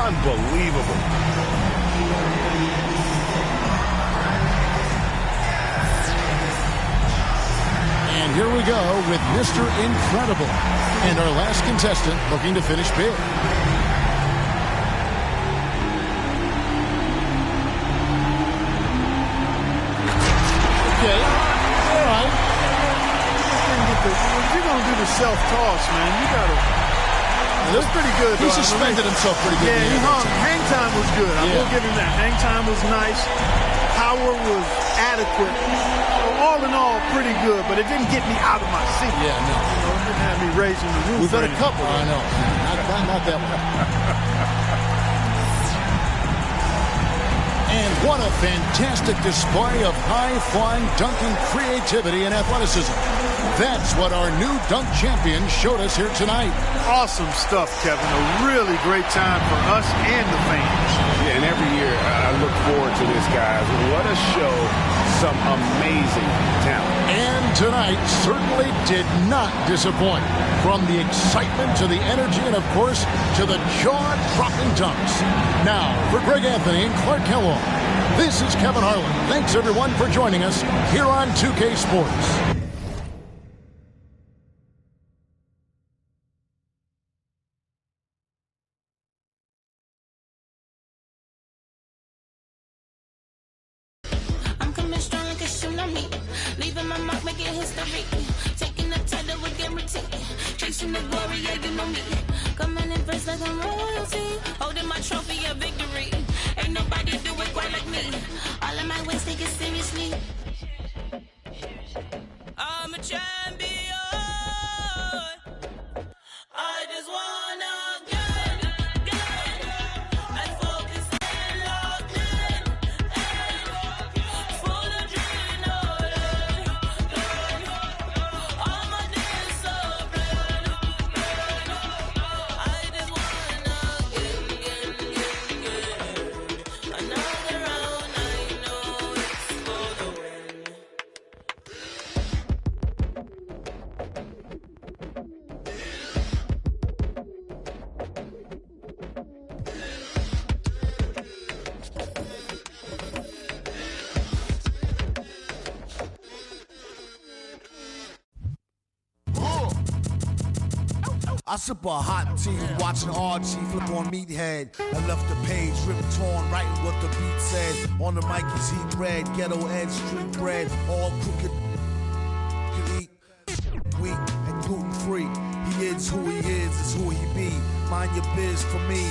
Unbelievable. And here we go with Mr. Incredible and our last contestant looking to finish big. Okay, all right. If you're going to do the self-toss, man, you got to... That's pretty good. He suspended himself pretty good. Yeah, he hung. Hang time was good. I will give him that. Hang time was nice. Power was adequate. All in all, pretty good, but it didn't get me out of my seat. Yeah, no. It didn't have me raising the roof. We've had a couple. I know. Not that one. And what a fantastic display of high-flying dunking creativity and athleticism. That's what our new dunk champion showed us here tonight. Awesome stuff, Kevin. A really great time for us and the fans. Yeah, and every year I look forward to this, guys. What a show. Some amazing talent. And tonight certainly did not disappoint. From the excitement to the energy and, of course, to the jaw-dropping dunks. Now, for Greg Anthony and Clark Kellogg, this is Kevin Harlan. Thanks, everyone, for joining us here on 2K Sports. Leaving my mark, making history. Taking the title with guarantee. Chasing the glory, yeah, you know me. Coming in first like I'm royalty. Holding my trophy of victory. Ain't nobody do it quite like me. All of my ways take it seriously. I'm a champion. I just wanna I sip a hot tea, watching RG flip on Meathead. I left the page ripped torn, writing what the beat said. On the mic is heat bread, ghetto edge, street bread. All crooked can eat, weak and gluten free. He is who he is who he be. Mind your biz for me.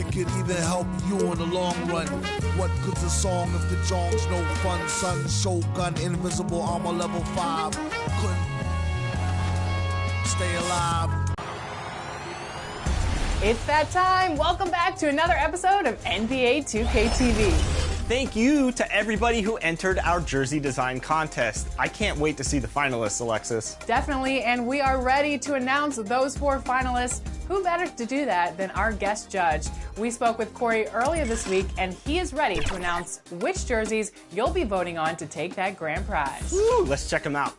It could even help you in the long run. What good's a song if the jong's no fun? Son, Shogun, invisible armor level 5. Couldn't stay alive. It's that time. Welcome back to another episode of NBA 2K TV. Thank you to everybody who entered our jersey design contest. I can't wait to see the finalists, Alexis. Definitely, and we are ready to announce those 4 finalists. Who better to do that than our guest judge? We spoke with Corey earlier this week, and he is ready to announce which jerseys you'll be voting on to take that grand prize. Woo, let's check them out.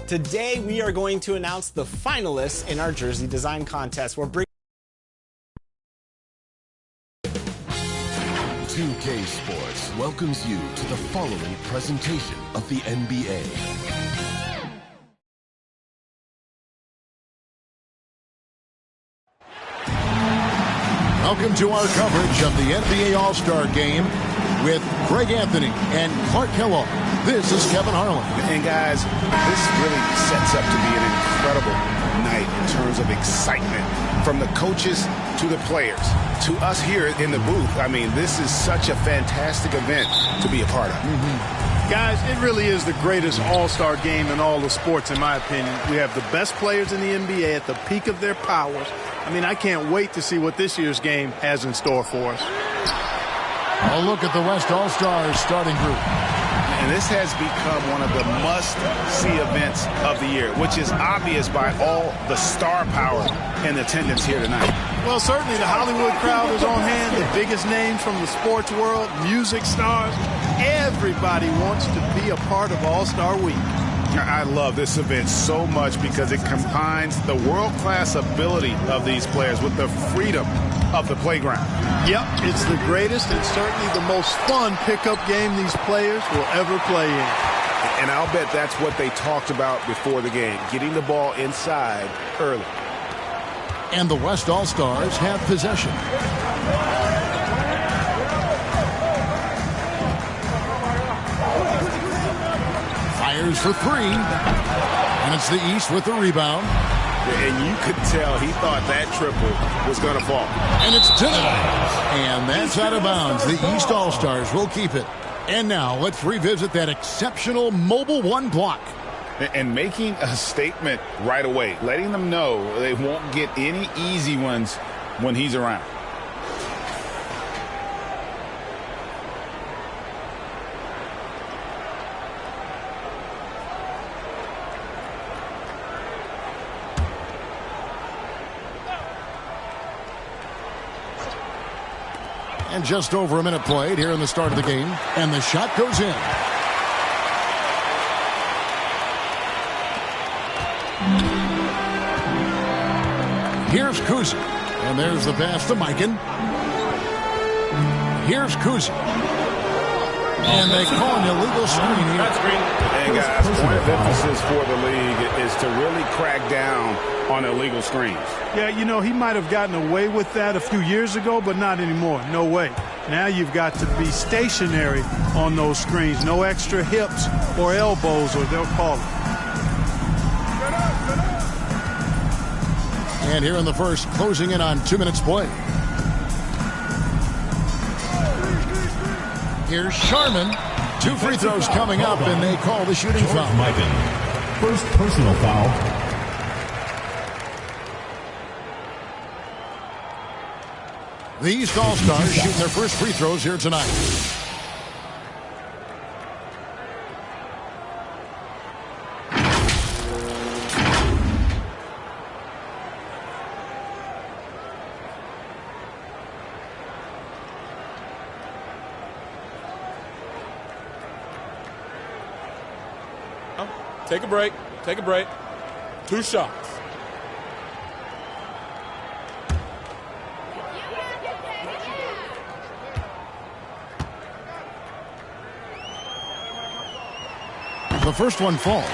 Today, we are going to announce the finalists in our jersey design contest. We're bringing 2K Sports welcomes you to the following presentation of the NBA. Welcome to our coverage of the NBA All-Star Game with Greg Anthony and Clark Kellogg. This is Kevin Harlan. And guys, this really sets up to be an incredible night in terms of excitement from the coaches to the players to us here in the booth. I mean, this is such a fantastic event to be a part of. Guys, it really is the greatest all-star game in all the sports, in my opinion. We have the best players in the NBA at the peak of their powers. I mean, I can't wait to see what this year's game has in store for us. A look at the West All-Stars starting group. And this has become one of the must-see events of the year, which is obvious by all the star power in attendance here tonight. Well, certainly the Hollywood crowd is on hand, the biggest names from the sports world, music stars. Everybody wants to be a part of All-Star Week. I love this event so much because it combines the world-class ability of these players with the freedom of the playground. Yep, it's the greatest and certainly the most fun pickup game these players will ever play in. And I'll bet that's what they talked about before the game, getting the ball inside early. And the West All-Stars have possession. Fires for 3. And it's the East with the rebound. And you could tell he thought that triple was going to fall. And it's denied. And that's out of bounds. The East All-Stars will keep it. And now let's revisit that exceptional Mobile One block. And making a statement right away, letting them know they won't get any easy ones when he's around. And just over a minute played here in the start of the game. And the shot goes in. Here's Kuzi. And there's the pass to Mikan. Here's Kuzi. And they call an illegal screen here. And guys, point of emphasis for the league is to really crack down on illegal screens. Yeah, you know, he might have gotten away with that a few years ago, but not anymore. No way. Now you've got to be stationary on those screens. No extra hips or elbows, or they'll call it. And here in the first, closing in on 2 minutes play. Here's Sharman. 2 free throws coming up, and they call the shooting foul. Mikan. First personal foul. The East All-Stars shooting their first free throws here tonight. Take a break. Take a break. 2 shots. The first one falls.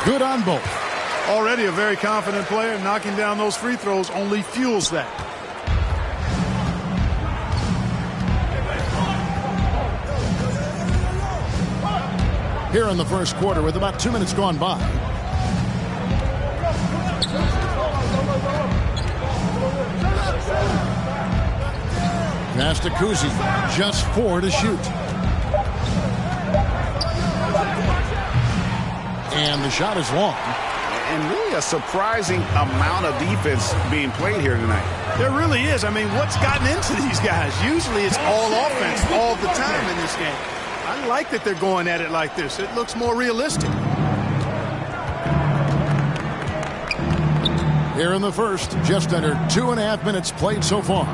Good on both. Already a very confident player. Knocking down those free throws only fuels that. Here in the first quarter with about 2 minutes gone by. Pass to Kuzi. Just 4 to shoot. And the shot is long. And really a surprising amount of defense being played here tonight. There really is. I mean, what's gotten into these guys? Usually it's all offense all the time in this game. I like that they're going at it like this. It looks more realistic. Here in the first, just under 2.5 minutes played so far.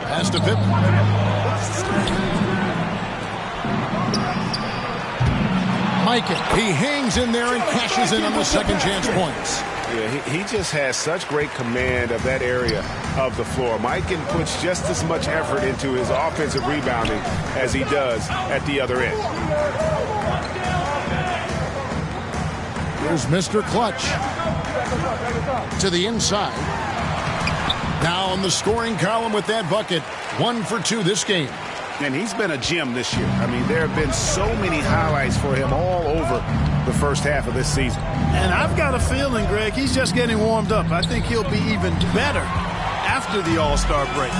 Pass to Pippen. Mikan, he hangs in there and cashes in on the second chance points. Yeah, he just has such great command of that area of the floor. Mikan puts just as much effort into his offensive rebounding as he does at the other end. Here's Mr. Clutch to the inside. Now on the scoring column with that bucket. 1 for 2 this game. And he's been a gem this year. I mean, there have been so many highlights for him all over the first half of this season. And I've got a feeling, Greg, he's just getting warmed up. I think he'll be even better after the All-Star break.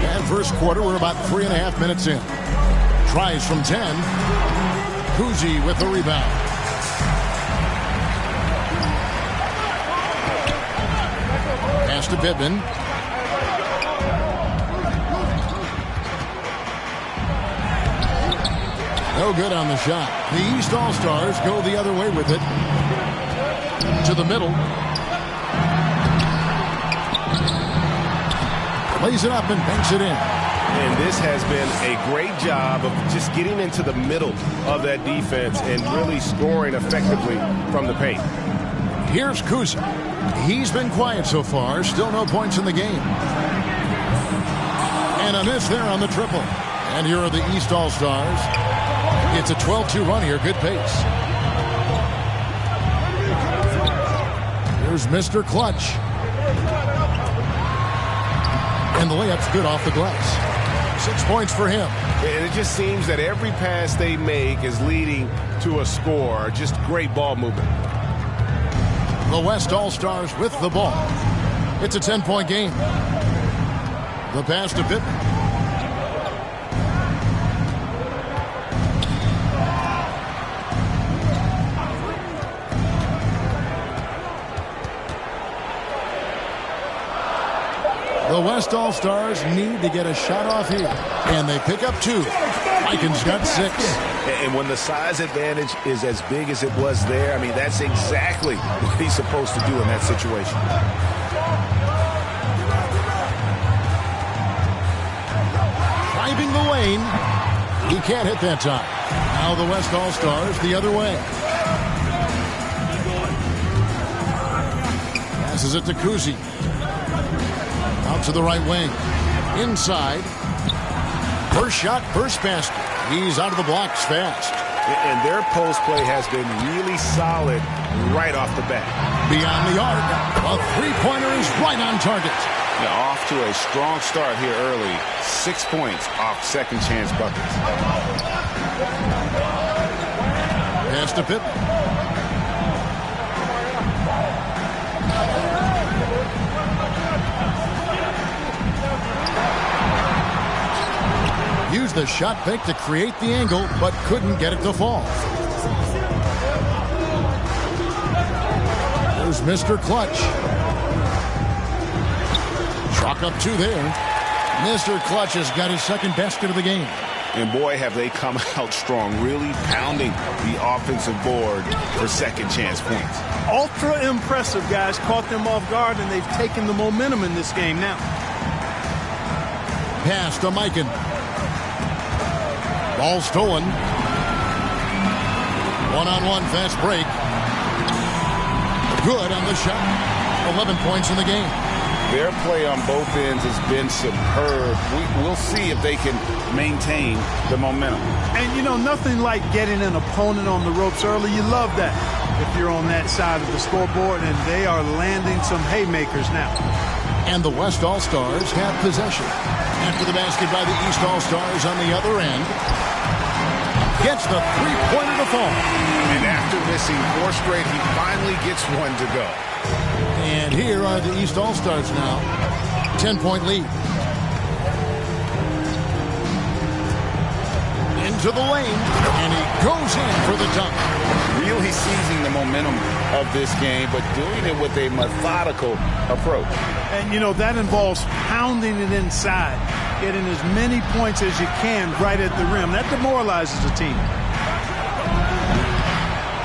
And first quarter, we're about 3.5 minutes in. Tries from 10. Kuzi with the rebound. Pass to Pippen. No good on the shot. The East All-Stars go the other way with it. To the middle. Lays it up and banks it in. And this has been a great job of just getting into the middle of that defense and really scoring effectively from the paint. Here's Kuzi. He's been quiet so far. Still no points in the game. And a miss there on the triple. And here are the East All-Stars. It's a 12-2 run here. Good pace. Here's Mr. Clutch. And the layup's good off the glass. 6 points for him. And it just seems that every pass they make is leading to a score. Just great ball movement. The West All-Stars with the ball. It's a 10-point game. The pass to Pippen. The West All-Stars need to get a shot off here, and they pick up 2. Mikan's got 6. And when the size advantage is as big as it was there, I mean, that's exactly what he's supposed to do in that situation. Driving the lane. He can't hit that time. Now the West All-Stars the other way. Passes it to Kuzi. Out to the right wing. Inside. First shot, first basket. He's out of the blocks fast. And their post play has been really solid right off the bat. Beyond the arc. A three-pointer is right on target. Yeah, off to a strong start here early. 6 points off second chance buckets. Pass to Pippen. Used the shot fake to create the angle, but couldn't get it to fall. There's Mr. Clutch. Chalk up 2 there. Mr. Clutch has got his second basket of the game. And boy, have they come out strong, really pounding the offensive board for second chance points. Ultra impressive, guys. Caught them off guard, and they've taken the momentum in this game now. Pass to Mikan. Ball stolen. One-on-one fast break. Good on the shot. 11 points in the game. Their play on both ends has been superb. We'll see if they can maintain the momentum. And, you know, nothing like getting an opponent on the ropes early. You love that if you're on that side of the scoreboard, and they are landing some haymakers now. And the West All-Stars have possession. After the basket by the East All-Stars on the other end. Gets the three-pointer to fall. And after missing 4 straight, he finally gets one to go. And here are the East All-Stars now. 10-point lead. Into the lane. And he goes in for the dunk. Really seizing the momentum of this game, but doing it with a methodical approach. And, you know, that involves pounding it inside. Getting as many points as you can right at the rim. That demoralizes a team.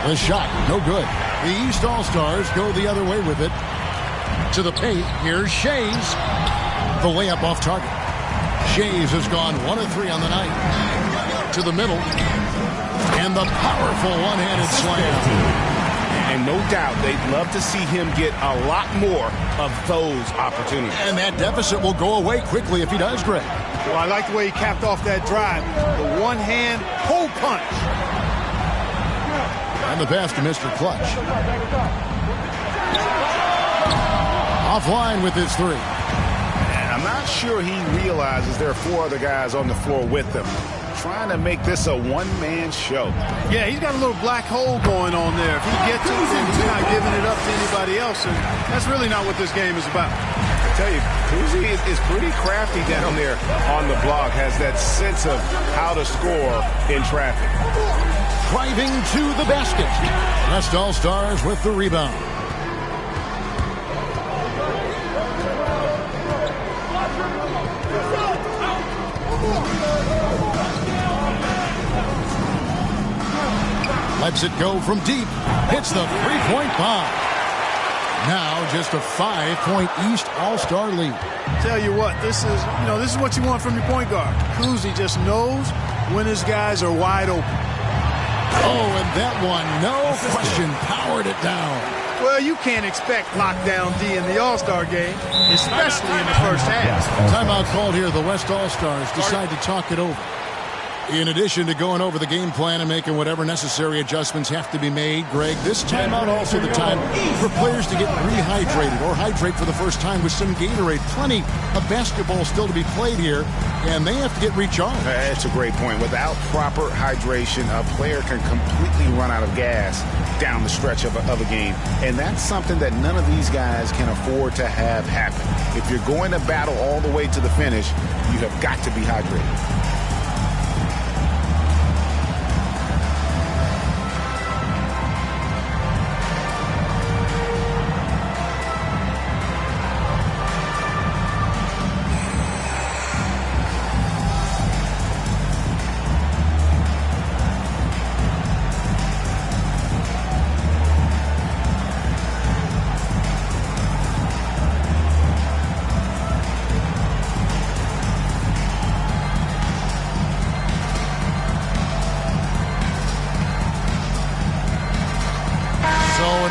The shot, no good. The East All-Stars go the other way with it. To the paint, here's Shays. The layup off target. Shays has gone 1 of 3 on the night. To the middle. And the powerful one-handed slam. And no doubt they'd love to see him get a lot more of those opportunities. And that deficit will go away quickly if he does, Greg. Well, I like the way he capped off that drive. The one-hand pull punch. And the pass to Mr. Clutch. Offline with his 3. And I'm not sure he realizes there are 4 other guys on the floor with him. Trying to make this a one-man show. Yeah, he's got a little black hole going on there. If he gets it, then he's not giving it up to anybody else. And that's really not what this game is about. I tell you, Kuzi is pretty crafty down there on the block. Has that sense of how to score in traffic. Driving to the basket. West All-Stars with the rebound. Lets it go from deep. Hits the three-point bomb. Now just a 5-point East All-Star lead. Tell you what, this is what you want from your point guard. Kuzi just knows when his guys are wide open. Oh, and that one, no question, powered it down. Well, you can't expect lockdown D in the All-Star game, especially in the first half. Timeout called here. The West All-Stars decide to talk it over. In addition to going over the game plan and making whatever necessary adjustments have to be made, Greg, this timeout also the time for players to get rehydrated or hydrate for the first time with some Gatorade. Plenty of basketball still to be played here, and they have to get recharged. That's a great point. Without proper hydration, a player can completely run out of gas down the stretch of a game, and that's something that none of these guys can afford to have happen. If you're going to battle all the way to the finish, you have got to be hydrated.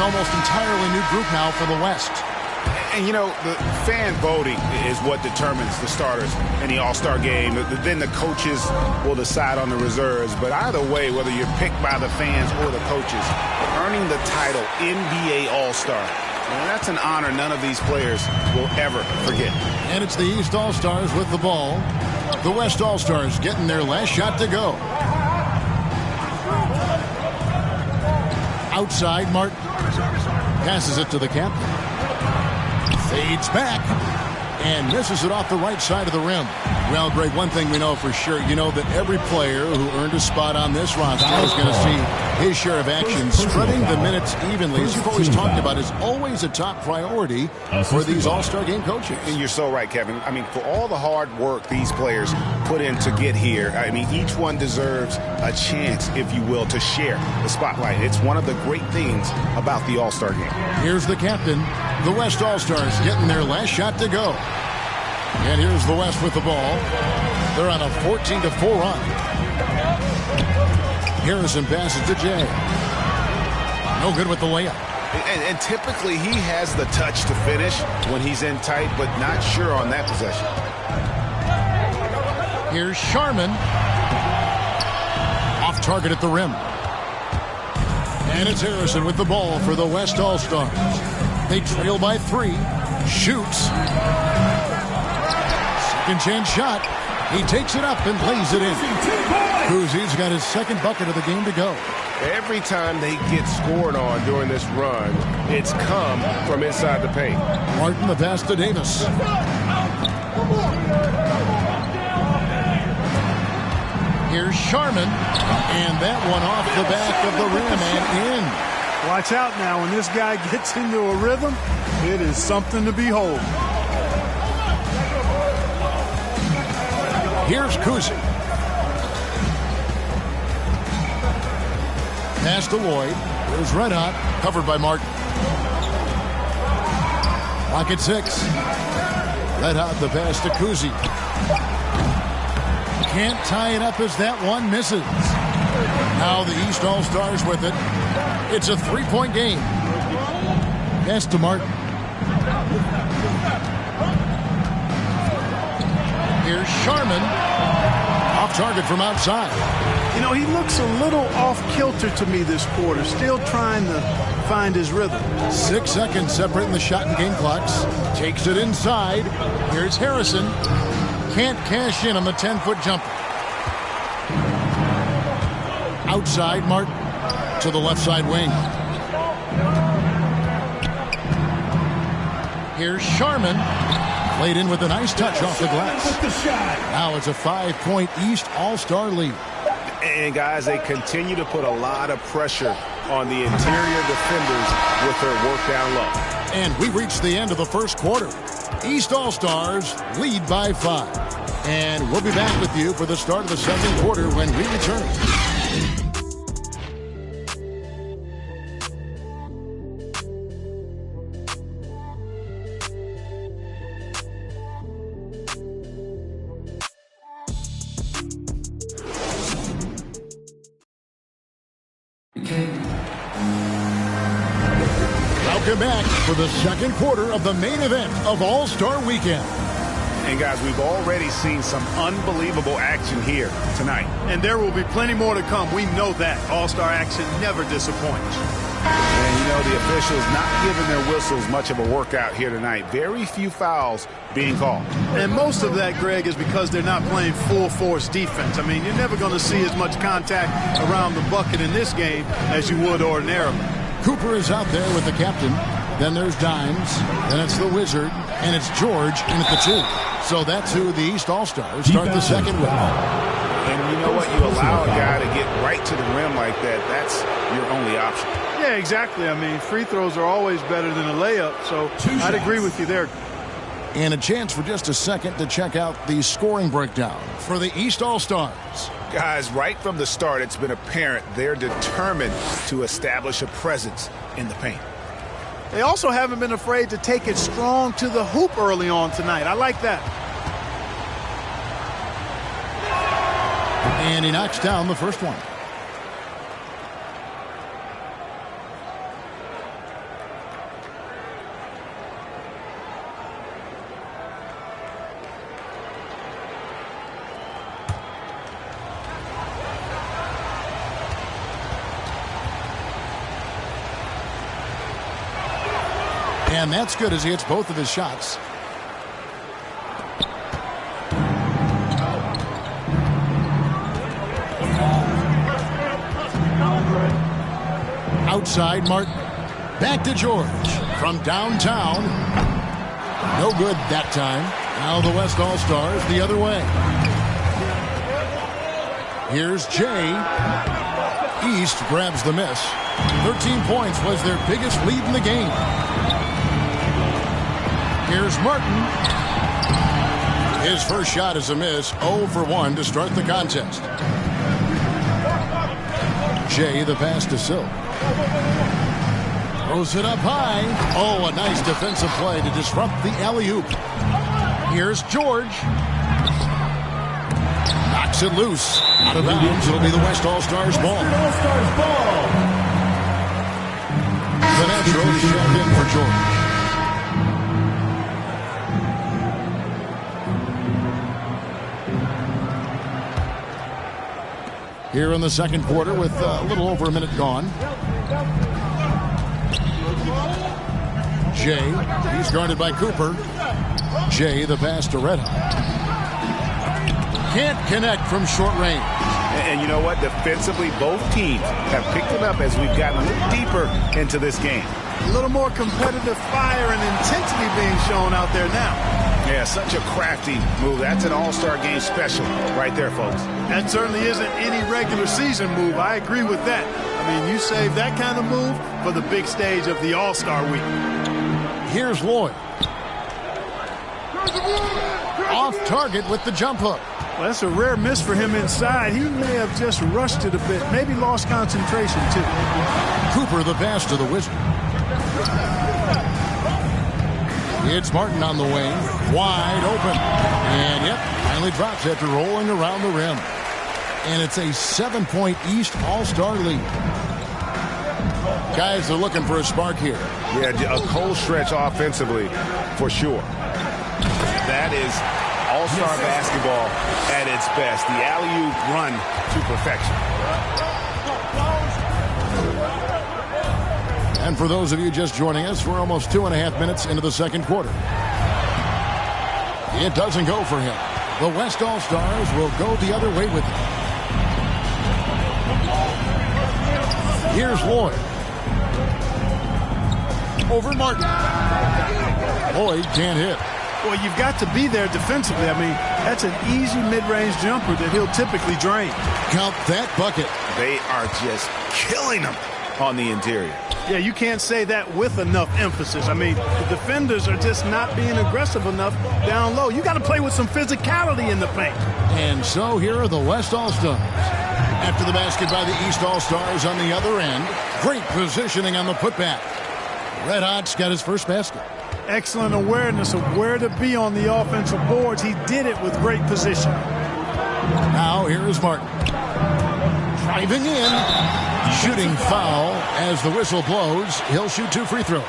Almost entirely new group now for the West. And, you know, the fan voting is what determines the starters in the All-Star game. Then the coaches will decide on the reserves. But either way, whether you're picked by the fans or the coaches, earning the title NBA All-Star, that's an honor none of these players will ever forget. And it's the East All-Stars with the ball. The West All-Stars getting their last shot to go. Outside, Martin passes it to the captain. Fades back and misses it off the right side of the rim. Well, Greg, one thing we know for sure, you know that every player who earned a spot on this roster is going to see his share of action. Spreading the minutes evenly, as you've always talked about, is always a top priority for these All-Star game coaches. And you're so right, Kevin. I mean, for all the hard work these players put in to get here, I mean, each one deserves a chance, if you will, to share the spotlight. It's one of the great things about the All-Star game. Here's the captain. The West All-Stars getting their last shot to go. And here's the West with the ball. They're on a 14-4 run. Harrison passes to Jay. No good with the layup. And typically he has the touch to finish when he's in tight, but not sure on that possession. Here's Sharman. Off target at the rim. And it's Harrison with the ball for the West All-Stars. They trail by 3. Shoots. Second chance shot. He takes it up and plays it in. Kuzi's got his second bucket of the game to go. Every time they get scored on during this run, it's come from inside the paint. Martin, the pass to Davis. Here's Sharman. And that one off the back of the rim and in. Watch out now. When this guy gets into a rhythm, it is something to behold. Here's Kuzi. Pass to Lloyd. There's Red Hot, covered by Martin. Lock at 6. Red Hot the pass to Kuzi. Can't tie it up as that one misses. Now the East All-Stars with it. It's a 3-point game. Pass to Martin. Here's Sharman. Off target from outside. You know, he looks a little off-kilter to me this quarter. Still trying to find his rhythm. 6 seconds separating the shot and game clocks. Takes it inside. Here's Harrison. Can't cash in on the 10-foot jumper. Outside, Martin to the left side wing. Here's Sharman. Played in with a nice touch off the glass. Now it's a 5-point East All-Star lead. And, guys, they continue to put a lot of pressure on the interior defenders with their work down low. And we reached the end of the first quarter. East All-Stars lead by 5. And we'll be back with you for the start of the second quarter when we return. Welcome back for the second quarter of the main event of All-Star Weekend. And, guys, we've already seen some unbelievable action here tonight. And there will be plenty more to come. We know that. All-Star action never disappoints. And, you know, the officials not giving their whistles much of a workout here tonight. Very few fouls being called. And most of that, Greg, is because they're not playing full-force defense. I mean, you're never going to see as much contact around the bucket in this game as you would ordinarily. Cooper is out there with the captain. Then there's Dimes. Then it's the Wizard. And it's George in at the 2. So that's who the East All-Stars start the second with. And you know what? You allow a guy to get right to the rim like that. That's your only option. Yeah, exactly. I mean, free throws are always better than a layup. So I'd agree with you there. And a chance for just a second to check out the scoring breakdown for the East All-Stars. Guys, right from the start, it's been apparent they're determined to establish a presence in the paint. They also haven't been afraid to take it strong to the hoop early on tonight. I like that. And he knocks down the first one. And that's good as he hits both of his shots. Outside, Martin. Back to George. From downtown. No good that time. Now the West All-Stars the other way. Here's Jay. East grabs the miss. 13 points was their biggest lead in the game. Here's Martin. His first shot is a miss. 0 for 1 to start the contest. Jay, the pass to Silk. Throws it up high. Oh, a nice defensive play to disrupt the alley-oop. Here's George. Knocks it loose. Out of bounds. It'll be the West All-Stars ball. The natural is checked in for George. Here in the second quarter with a little over a minute gone. Jay, he's guarded by Cooper. Jay, the pass to Red Hot. Can't connect from short range. And you know what? Defensively, both teams have picked it up as we've gotten a little deeper into this game. A little more competitive fire and intensity being shown out there now. Yeah, such a crafty move. That's an all-star game special right there, folks. That certainly isn't any regular season move. I agree with that. I mean, you save that kind of move for the big stage of the All-Star week. Here's Lloyd. Off target with the jump hook. Well, that's a rare miss for him inside. He may have just rushed it a bit. Maybe lost concentration, too. Cooper, the pass to the Wizard. It's Martin on the wing. Wide open. And, yep, finally drops after rolling around the rim. And it's a 7-point East All-Star lead. Guys are looking for a spark here. Yeah, a cold stretch offensively for sure. That is all-star basketball at its best. The alley-oop run to perfection. And for those of you just joining us, we're almost 2.5 minutes into the second quarter. It doesn't go for him. The West All-Stars will go the other way with it. Here's Lloyd. Over Martin. Lloyd can't hit. Well, you've got to be there defensively. I mean, that's an easy mid-range jumper that he'll typically drain. Count that bucket. They are just killing them on the interior. Yeah, you can't say that with enough emphasis. I mean, the defenders are just not being aggressive enough down low. You got to play with some physicality in the paint. And so here are the West All-Stars. After the basket by the East All-Stars on the other end. Great positioning on the putback. Red Hot's got his first basket. Excellent awareness of where to be on the offensive boards. He did it with great position. Now here is Martin. Driving in. Shooting foul as the whistle blows. He'll shoot 2 free throws.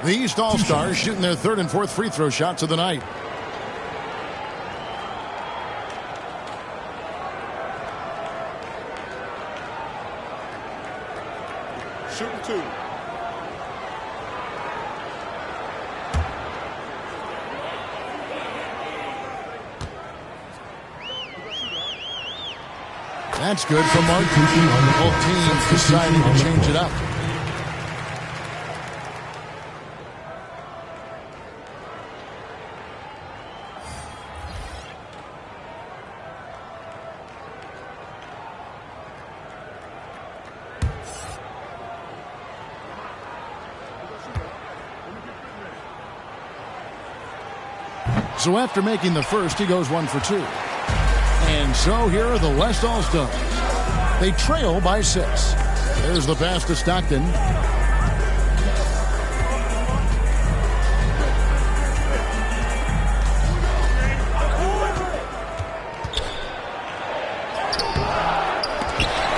The East All-Stars shooting their third and fourth free throw shots of the night. Shooting 2. That's good for Martin. Both teams deciding to change it up. So after making the first, he goes 1 for 2. And so here are the West All-Stars. They trail by 6. There's the pass to Stockton.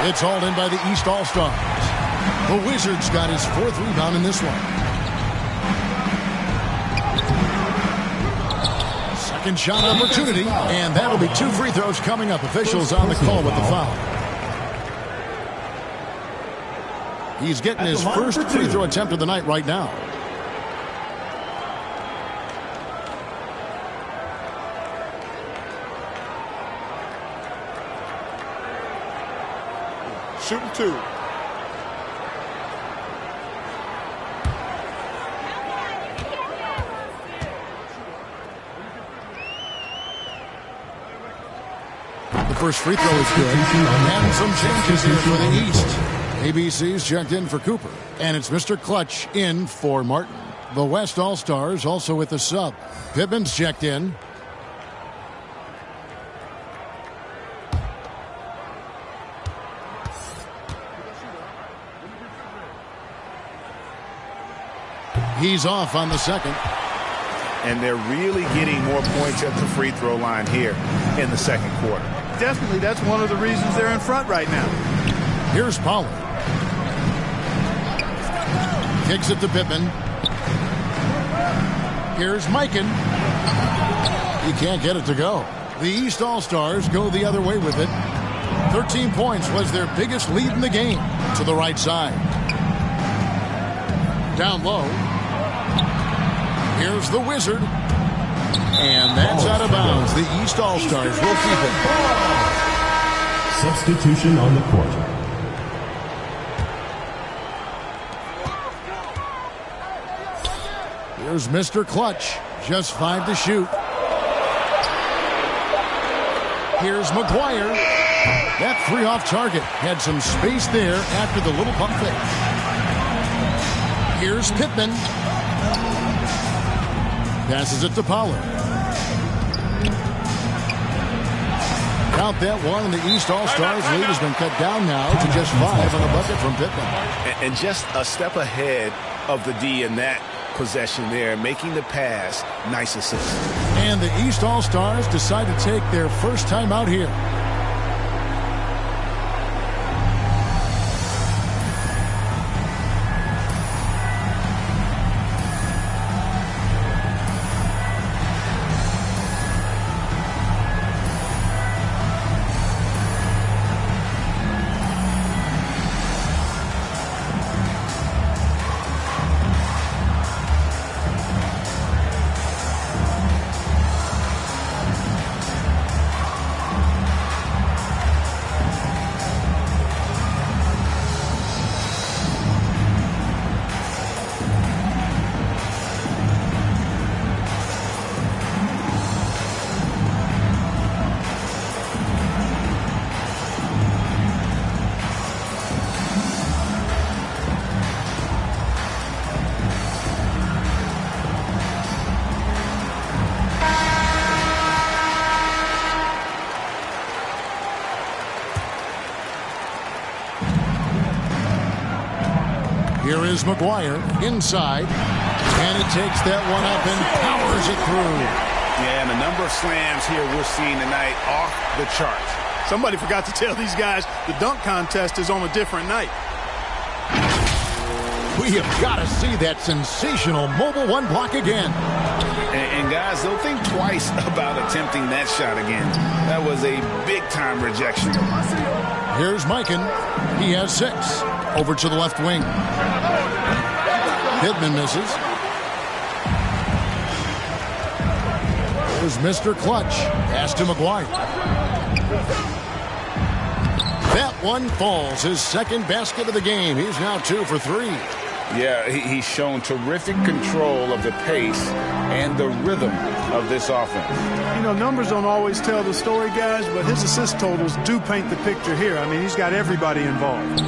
It's hauled in by the East All-Stars. The Wizards got his 4th rebound in this one. Second shot opportunity, and that'll be 2 free throws coming up. Officials on the call with the foul. He's getting his first free throw attempt of the night right now. Shooting 2. The first free throw is good. And some changes here for the East. ABC's checked in for Cooper. And it's Mr. Clutch in for Martin. The West All-Stars also with the sub. Pittman's checked in. He's off on the second. And they're really getting more points at the free throw line here in the second quarter. Definitely, that's one of the reasons they're in front right now. Here's Pollard. Kicks it to Pittman. Here's Mikan. He can't get it to go. The East All-Stars go the other way with it. 13 points was their biggest lead in the game. To the right side. Down low. Here's the Wizard. And that's out of bounds. The East All-Stars will keep it. Substitution on the court. Here's Mr. Clutch. Just 5 to shoot. Here's McGuire. That 3 off target. Had some space there after the little pump fake. Here's Pittman. Passes it to Pollard. Count that one, and the East All-Stars lead has been cut down now to just 5 on the bucket from Pittman. And just a step ahead of the D in that possession there, making the pass. Nice assist. And the East All-Stars decide to take their first time out here. Here is McGuire inside, and it takes that one up and powers it through. Yeah, and the number of slams here we're seeing tonight off the charts. Somebody forgot to tell these guys the dunk contest is on a different night. We have got to see that sensational mobile one block again. And guys, don't think twice about attempting that shot again. That was a big-time rejection. Here's Mikan. He has 6. Over to the left wing. Pittman misses. Here's Mr. Clutch. Pass to McGuire. That one falls. His second basket of the game. He's now 2 for 3. Yeah, he's shown terrific control of the pace and the rhythm of this offense. You know, numbers don't always tell the story, guys, but his assist totals do paint the picture here. I mean, he's got everybody involved.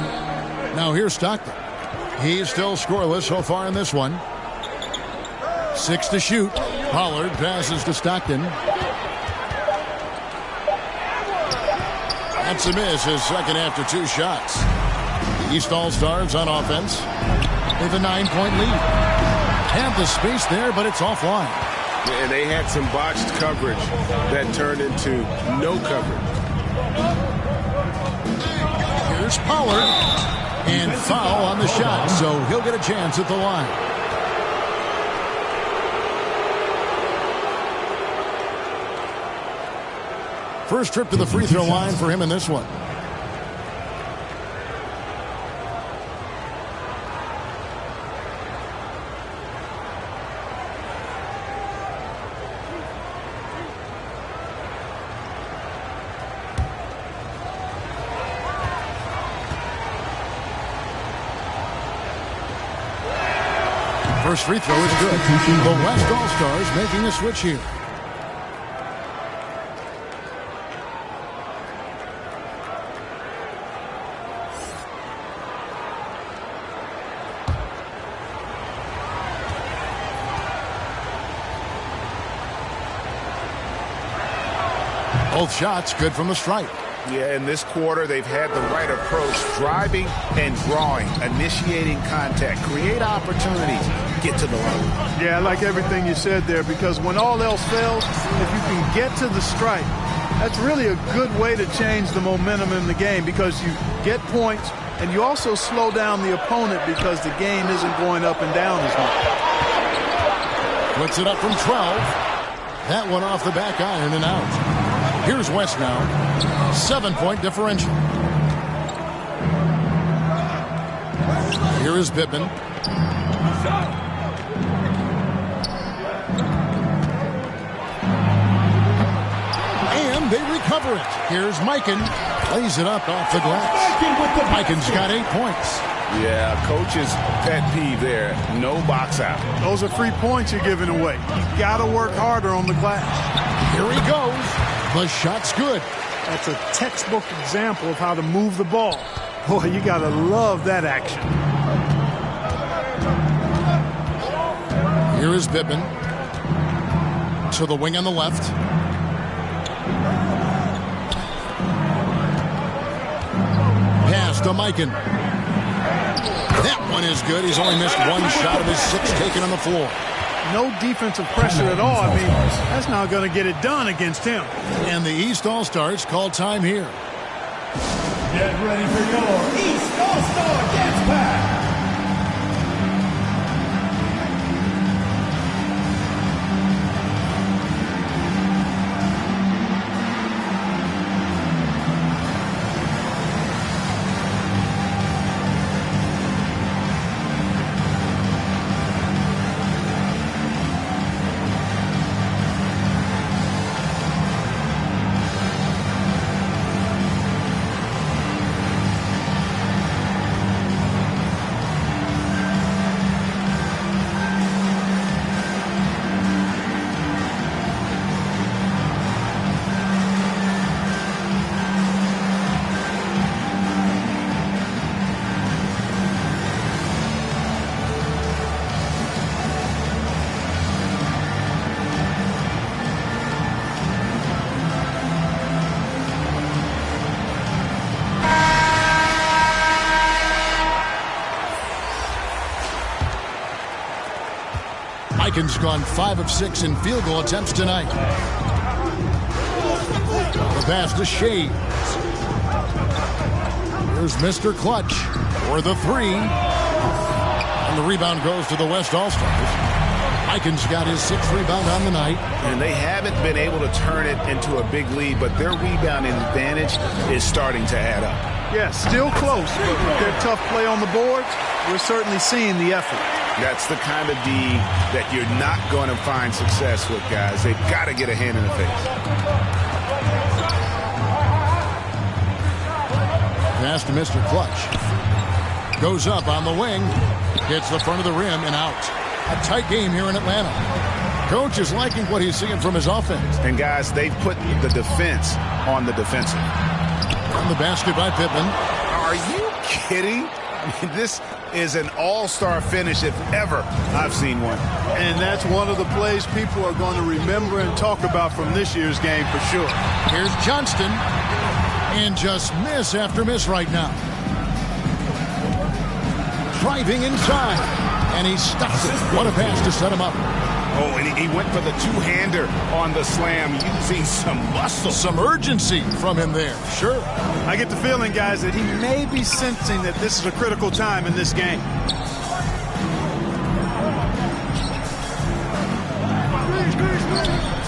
Now here's Stockton. He's still scoreless so far in this one. 6 to shoot. Pollard passes to Stockton. That's a miss, his second after 2 shots. The East All-Stars on offense. They have a 9-point lead. Have the space there, but it's offline. And they had some botched coverage that turned into no coverage. Here's Pollard. And foul on the shot, so he'll get a chance at the line. First trip to the free throw line for him in this one. First free throw is good. The West All-Stars making a switch here. Both shots good from the stripe. Yeah, in this quarter, they've had the right approach, driving and drawing, initiating contact, create opportunities, get to the line. Yeah, I like everything you said there, because when all else fails, if you can get to the stripe, that's really a good way to change the momentum in the game, because you get points and you also slow down the opponent because the game isn't going up and down as much. Puts it up from 12. That one off the back iron and out. Here's West now. 7-point differential. Here is Pittman. And they recover it. Here's Mikan. Plays it up off the glass. Mikan's got 8 points. Yeah, coach's pet peeve there. No box out. Those are free points you're giving away. You got to work harder on the glass. Here he goes. The shot's good. That's a textbook example of how to move the ball. Boy, you got to love that action. Here is Pittman. To the wing on the left. Pass to Mikan. That one is good. He's only missed 1 shot of his 6 taken on the floor. No defensive pressure at all. I mean, that's not going to get it done against him. And the East All-Stars call time here. Get ready for your East All-Star Dance Pack. Mikan's gone 5 of 6 in field goal attempts tonight. The pass to Shea. Here's Mr. Clutch for the 3. And the rebound goes to the West All-Stars. Mikan's got his 6th rebound on the night. And they haven't been able to turn it into a big lead, but their rebounding advantage is starting to add up. Yeah, still close, but with their tough play on the boards, we're certainly seeing the effort. That's the kind of D that you're not going to find success with, guys. They've got to get a hand in the face. Pass to Mr. Clutch. Goes up on the wing. Hits the front of the rim and out. A tight game here in Atlanta. Coach is liking what he's seeing from his offense. And, guys, they've put the defense on the defensive. On the basket by Pittman. Are you kidding? I mean, this is an all-star finish if ever I've seen one. And that's one of the plays people are going to remember and talk about from this year's game for sure. Here's Johnston. And just miss after miss right now. Driving inside. And he stops it. What a pass to set him up. Oh, and he went for the two-hander on the slam. Using some muscle. Some urgency from him there. Sure. I get the feeling, guys, that he may be sensing that this is a critical time in this game.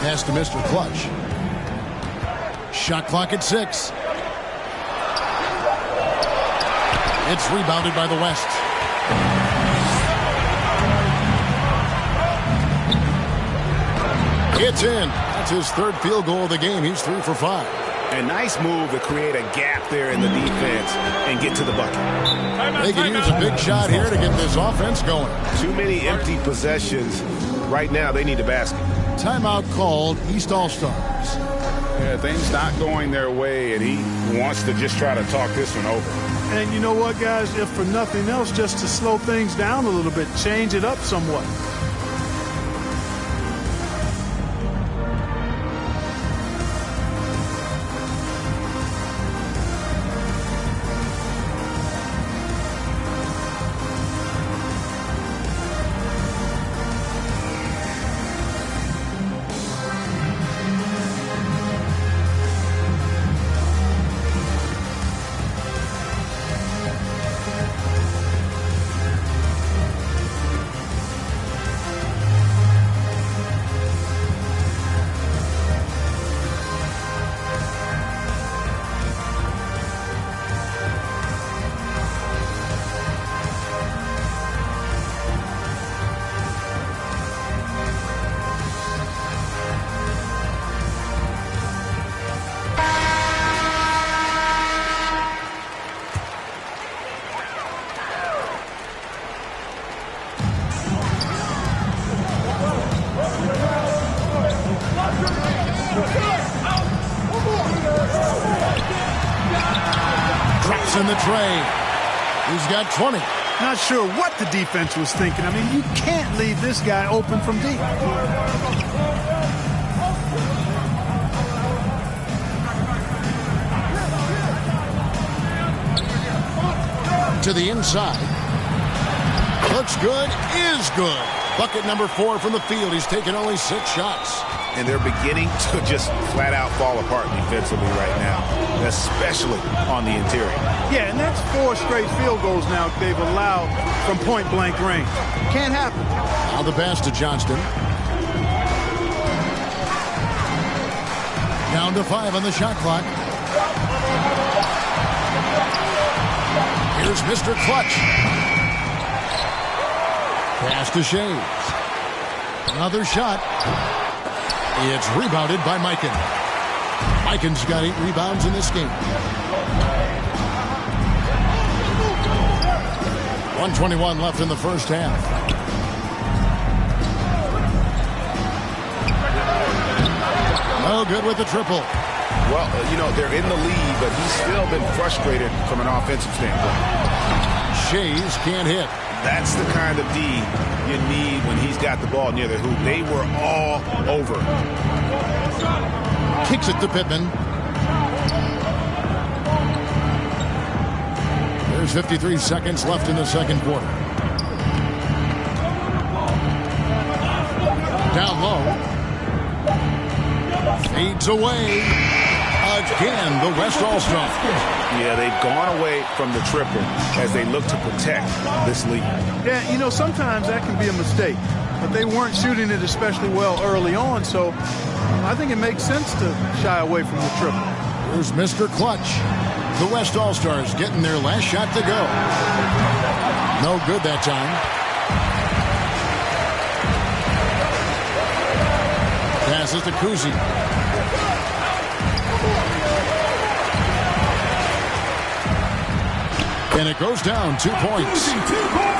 Pass to Mr. Clutch. Shot clock at 6. It's rebounded by the West. It's in. That's his 3rd field goal of the game. He's 3 for 5. A nice move to create a gap there in the defense and get to the bucket. They can use a big shot here to get this offense going. Too many empty possessions. Right now, they need a basket. Timeout called. East All-Stars. Yeah, things not going their way, and he wants to just try to talk this one over. And you know what, guys? If for nothing else, just to slow things down a little bit, change it up somewhat. In the tray. He's got 20. Not sure what the defense was thinking. I mean, you can't leave this guy open from deep. To the inside. Looks good, is good. Bucket number 4 from the field. He's taken only 6 shots. And they're beginning to just flat out fall apart defensively right now, especially on the interior. Yeah, and that's 4 straight field goals now they've allowed from point-blank range. Can't happen. Now the pass to Johnston. Down to 5 on the shot clock. Here's Mr. Clutch. Pass to Shays. Another shot. It's rebounded by Mikan. Mikan's got 8 rebounds in this game. 1:21 left in the first half. No good with the triple. Well, you know, they're in the lead, but he's still been frustrated from an offensive standpoint. Shays can't hit. That's the kind of D you need when he's got the ball near the hoop. They were all over. Kicks it to Pittman. There's 53 seconds left in the second quarter. Down low. Fades away. A again the West All-Stars. Yeah, they've gone away from the triple as they look to protect this lead. Yeah, you know, sometimes that can be a mistake, but they weren't shooting it especially well early on, so I think it makes sense to shy away from the triple. Here's Mr. Clutch. The West All-Stars getting their last shot to go. No good that time. Passes to Kuzi. And it goes down 2 points.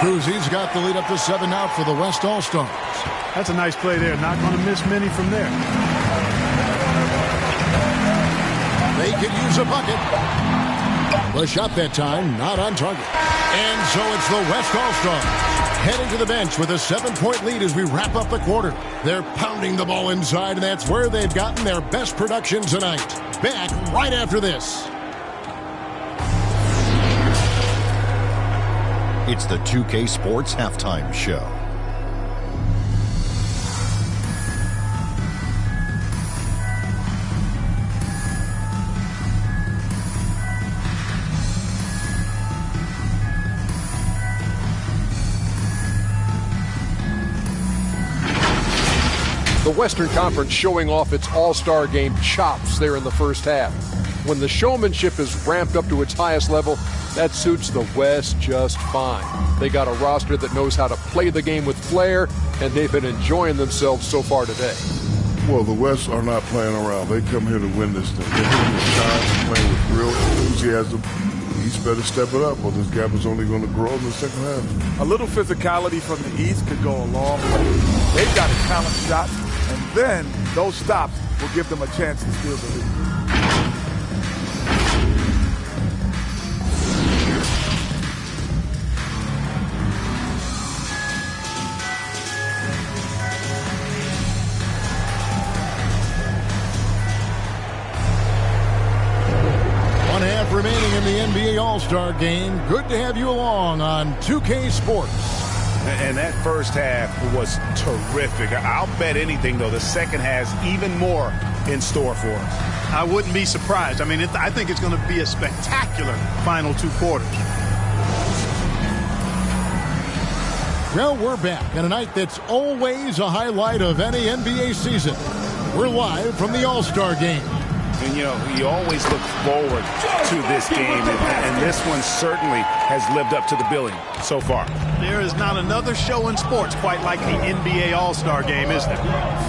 Kuzi's got the lead up to 7 out for the West All-Stars. That's a nice play there. Not going to miss many from there. They could use a bucket. The shot that time, not on target. And so it's the West All-Stars heading to the bench with a 7-point lead as we wrap up the quarter. They're pounding the ball inside, and that's where they've gotten their best production tonight. Back right after this. It's the 2K Sports Halftime Show. The Western Conference showing off its all-star game chops there in the first half. When the showmanship is ramped up to its highest level, that suits the West just fine. They got a roster that knows how to play the game with flair, and they've been enjoying themselves so far today. Well, the West are not playing around. They come here to win this thing. They're hitting the shots, playing with real enthusiasm. East better step it up, or this gap is only going to grow in the second half. A little physicality from the East could go a long way. They've got a talent shot, and then those stops will give them a chance to steal the lead. Remaining in the NBA All-Star Game. Good to have you along on 2K Sports. And that first half was terrific. I'll bet anything, though, the second has even more in store for us. I wouldn't be surprised. I mean, I think it's going to be a spectacular final 2 quarters. Well, we're back on a night that's always a highlight of any NBA season. We're live from the All-Star Game. And, you know, you always look forward to this game, and this one certainly has lived up to the billing so far. There is not another show in sports quite like the NBA All-Star Game, is there?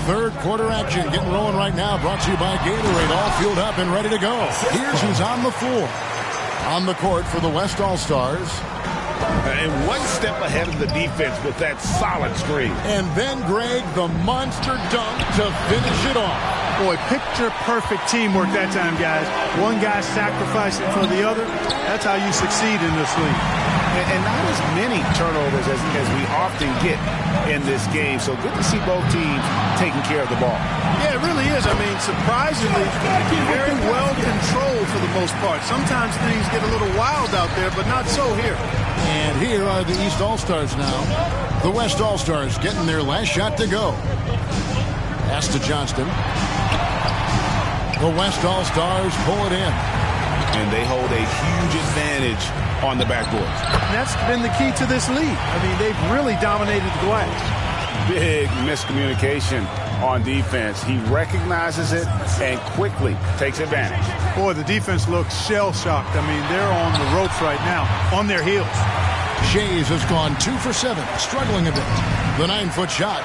Third quarter action getting rolling right now, brought to you by Gatorade, all fueled up and ready to go. Here's who's on the floor. On the court for the West All-Stars. And one step ahead of the defense with that solid screen. And then, Greg, the monster dunk to finish it off. Boy, picture-perfect teamwork that time, guys. One guy sacrificing for the other. That's how you succeed in this league. And not as many turnovers as we often get in this game. So good to see both teams taking care of the ball. Yeah, it really is. I mean, surprisingly, very well controlled for the most part. Sometimes things get a little wild out there, but not so here. And here are the East All-Stars now. The West All-Stars getting their last shot to go. Pass to Johnston. The West All-Stars pull it in. And they hold a huge advantage on the backboard. That's been the key to this league. I mean, they've really dominated the glass. Big miscommunication on defense. He recognizes it and quickly takes advantage. Boy, the defense looks shell-shocked. I mean, they're on the ropes right now, on their heels. Shays has gone 2 for 7, struggling a bit. The 9-foot shot.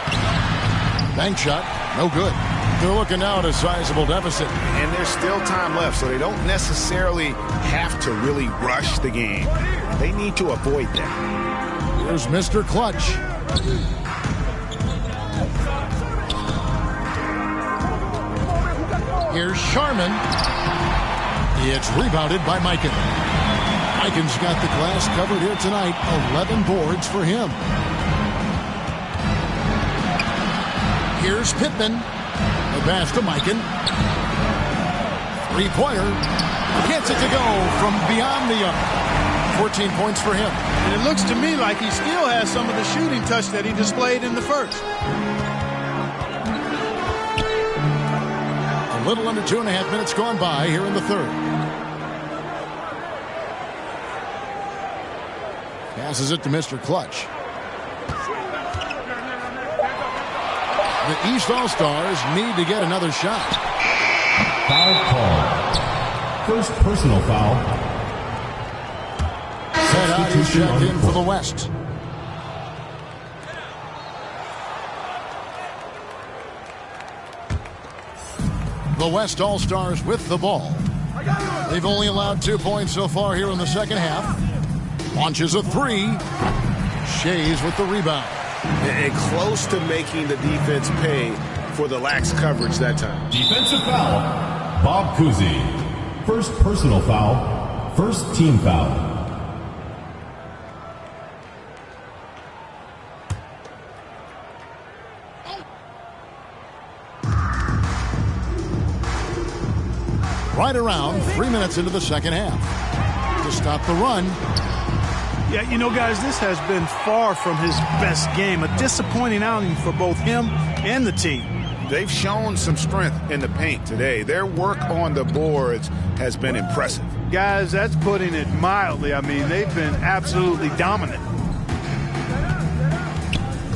Bank shot, no good. They're looking now at a sizable deficit. And there's still time left, so they don't necessarily have to really rush the game. They need to avoid that. Here's Mr. Clutch. Here's Sharman. It's rebounded by Mikan. Mikan's got the glass covered here tonight. 11 boards for him. Here's Pittman. The pass to Mikan. Three-pointer. Gets it to go from beyond the arc. 14 points for him. And it looks to me like he still has some of the shooting touch that he displayed in the first. The A little under 2.5 minutes gone by here in the third. Passes it to Mr. Clutch. The East All-Stars need to get another shot. Foul call. First personal foul. Set out is checked in for the West. The West All-Stars with the ball. They've only allowed 2 points so far here in the second half. Launches a three. Shays with the rebound. And close to making the defense pay for the lax coverage that time. Defensive foul. Bob Cousy. First personal foul. First team foul. Right around 3 minutes into the second half. To stop the run. Yeah, you know, guys, this has been far from his best game. A disappointing outing for both him and the team. They've shown some strength in the paint today. Their work on the boards has been impressive. Guys, that's putting it mildly. I mean, they've been absolutely dominant.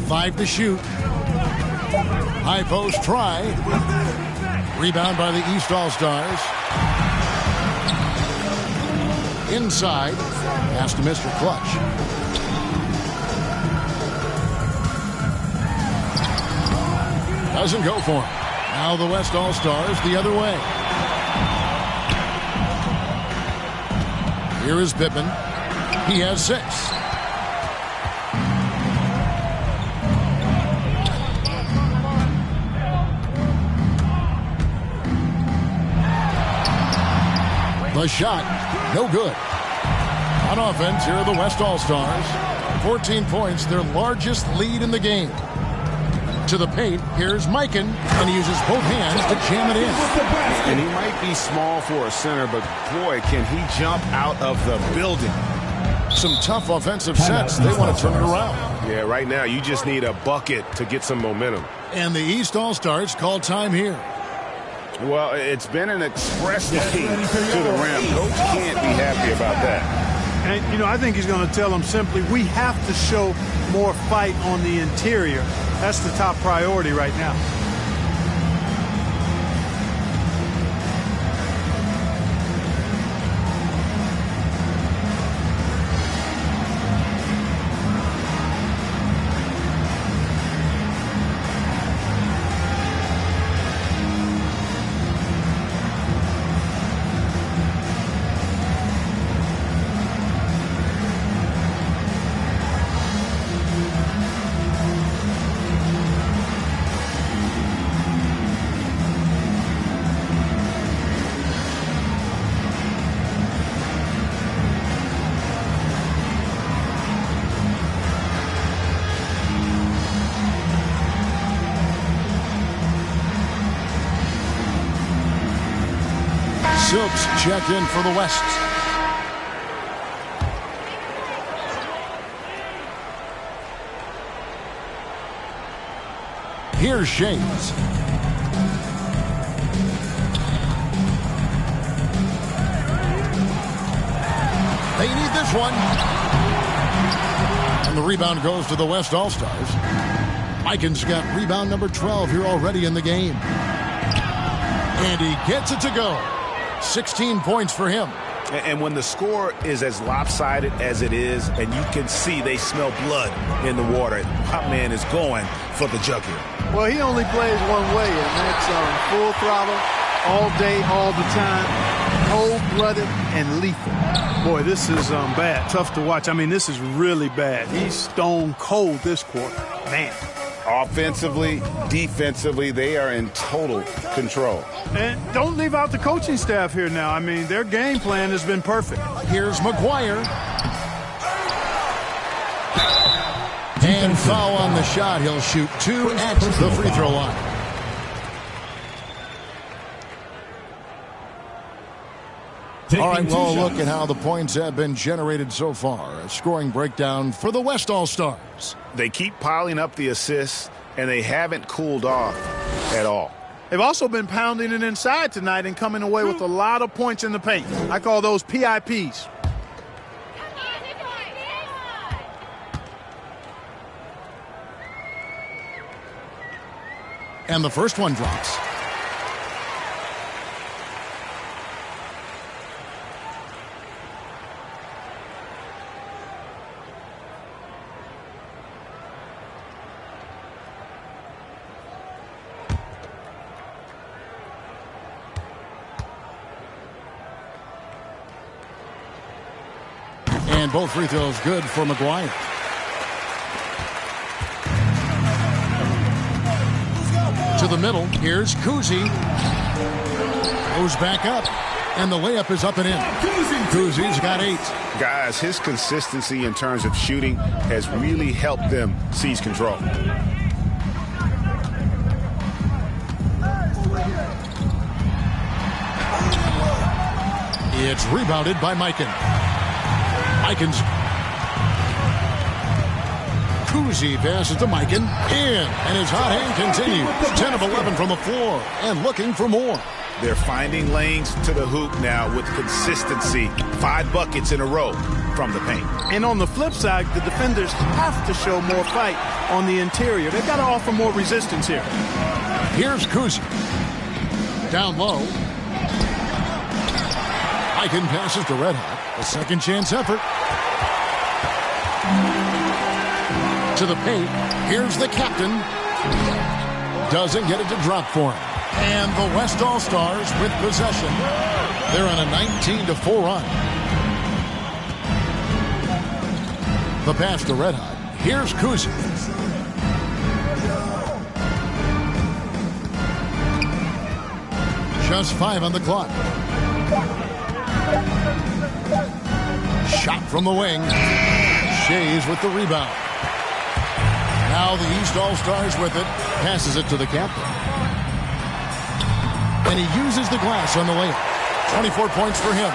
5 to shoot. High post try. Rebound by the East All-Stars. Inside. Pass to Mr. Clutch. Doesn't go for him. Now the West All-Stars the other way. Here is Pippen. He has 6. The shot, no good. On offense, here are the West All-Stars. 14 points, their largest lead in the game. To the paint, here's Mikan, and he uses both hands to jam it in. And he might be small for a center, but boy, can he jump out of the building. Some tough offensive sets. They want to turn it around. Yeah, right now, you just need a bucket to get some momentum. And the East All-Stars call time here. Well, it's been an express lane to the rim. Coach can't be happy about that. And, you know, I think he's going to tell them simply, we have to show more fight on the interior. That's the top priority right now. Silks checked in for the West. Here's Shays. They need this one. And the rebound goes to the West All-Stars. Mikan's got rebound number 12 here already in the game. And he gets it to go. 16 points for him. And when the score is as lopsided as it is, and you can see they smell blood in the water, my man is going for the jugular. Well, he only plays one way, and that's full throttle, all day, all the time, cold-blooded and lethal. Boy, this is bad. Tough to watch. I mean, this is really bad. He's stone cold this quarter. Man. Offensively, defensively, they are in total control. And don't leave out the coaching staff here now. I mean, their game plan has been perfect. Here's McGuire. And foul on the shot. He'll shoot 2 at the free throw line. All right, well, look at how the points have been generated so far. A scoring breakdown for the West All-Stars. They keep piling up the assists, and they haven't cooled off at all. They've also been pounding it inside tonight and coming away with a lot of points in the paint. I call those PIPs. And the first one drops. And both free throws good for McGuire. To the middle, here's Kuzi. Goes back up, and the layup is up and in. Kuzi's got 8. Guys, his consistency in terms of shooting has really helped them seize control. It's rebounded by Mikan. Mikan's Kuzi passes to Mikan. In. And his hot hand continues. 10 of 11 from the floor. And looking for more. They're finding lanes to the hoop now with consistency. 5 buckets in a row from the paint. And on the flip side, the defenders have to show more fight on the interior. They've got to offer more resistance here. Here's Kuzi. Down low. Mikan passes to Red Hot. A second chance effort. To the paint. Here's the captain. Doesn't get it to drop for him. And the West All-Stars with possession. They're on a 19-4 run. The pass to Red Hot. Here's Kuzi. Just 5 on the clock. Shot from the wing. Shays with the rebound. Now the East All-Stars with it. Passes it to the captain. And he uses the glass on the layup. 24 points for him.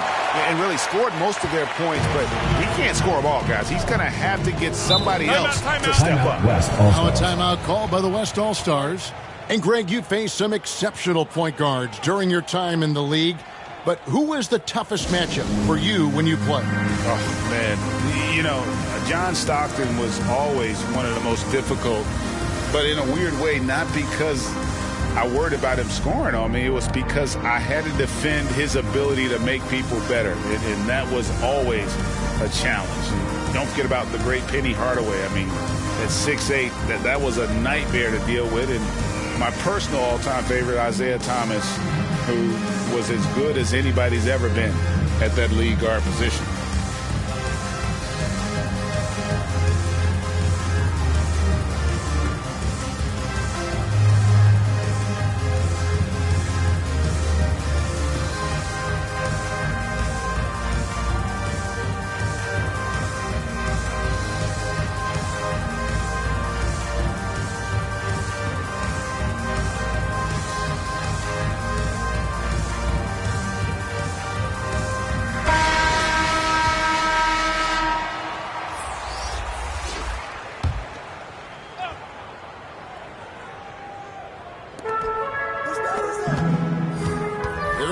And really scored most of their points, but he can't score them all, guys. He's going to have to get somebody else to step up. Now a timeout called by the West All-Stars. And Greg, you faced some exceptional point guards during your time in the league. But who was the toughest matchup for you when you played? Oh, man. You know, John Stockton was always one of the most difficult, but in a weird way, not because I worried about him scoring on me. It was because I had to defend his ability to make people better, and that was always a challenge. And don't forget about the great Penny Hardaway. I mean, at 6'8", that was a nightmare to deal with. And my personal all-time favorite, Isaiah Thomas, who was as good as anybody's ever been at that lead guard position.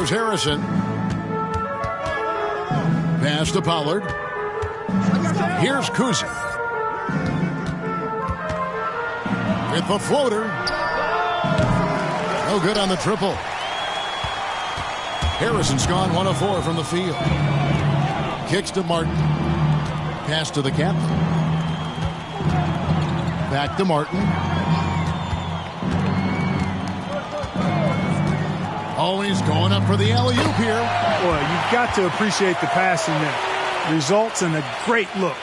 Harrison. Pass to Pollard. Here's Kuzi. With the floater. No good on the triple. Harrison's gone 1 of 4 from the field. Kicks to Martin. Pass to the captain. Back to Martin. Oh, he's going up for the alley-oop here. Boy, you've got to appreciate the passing there. Results in a great look.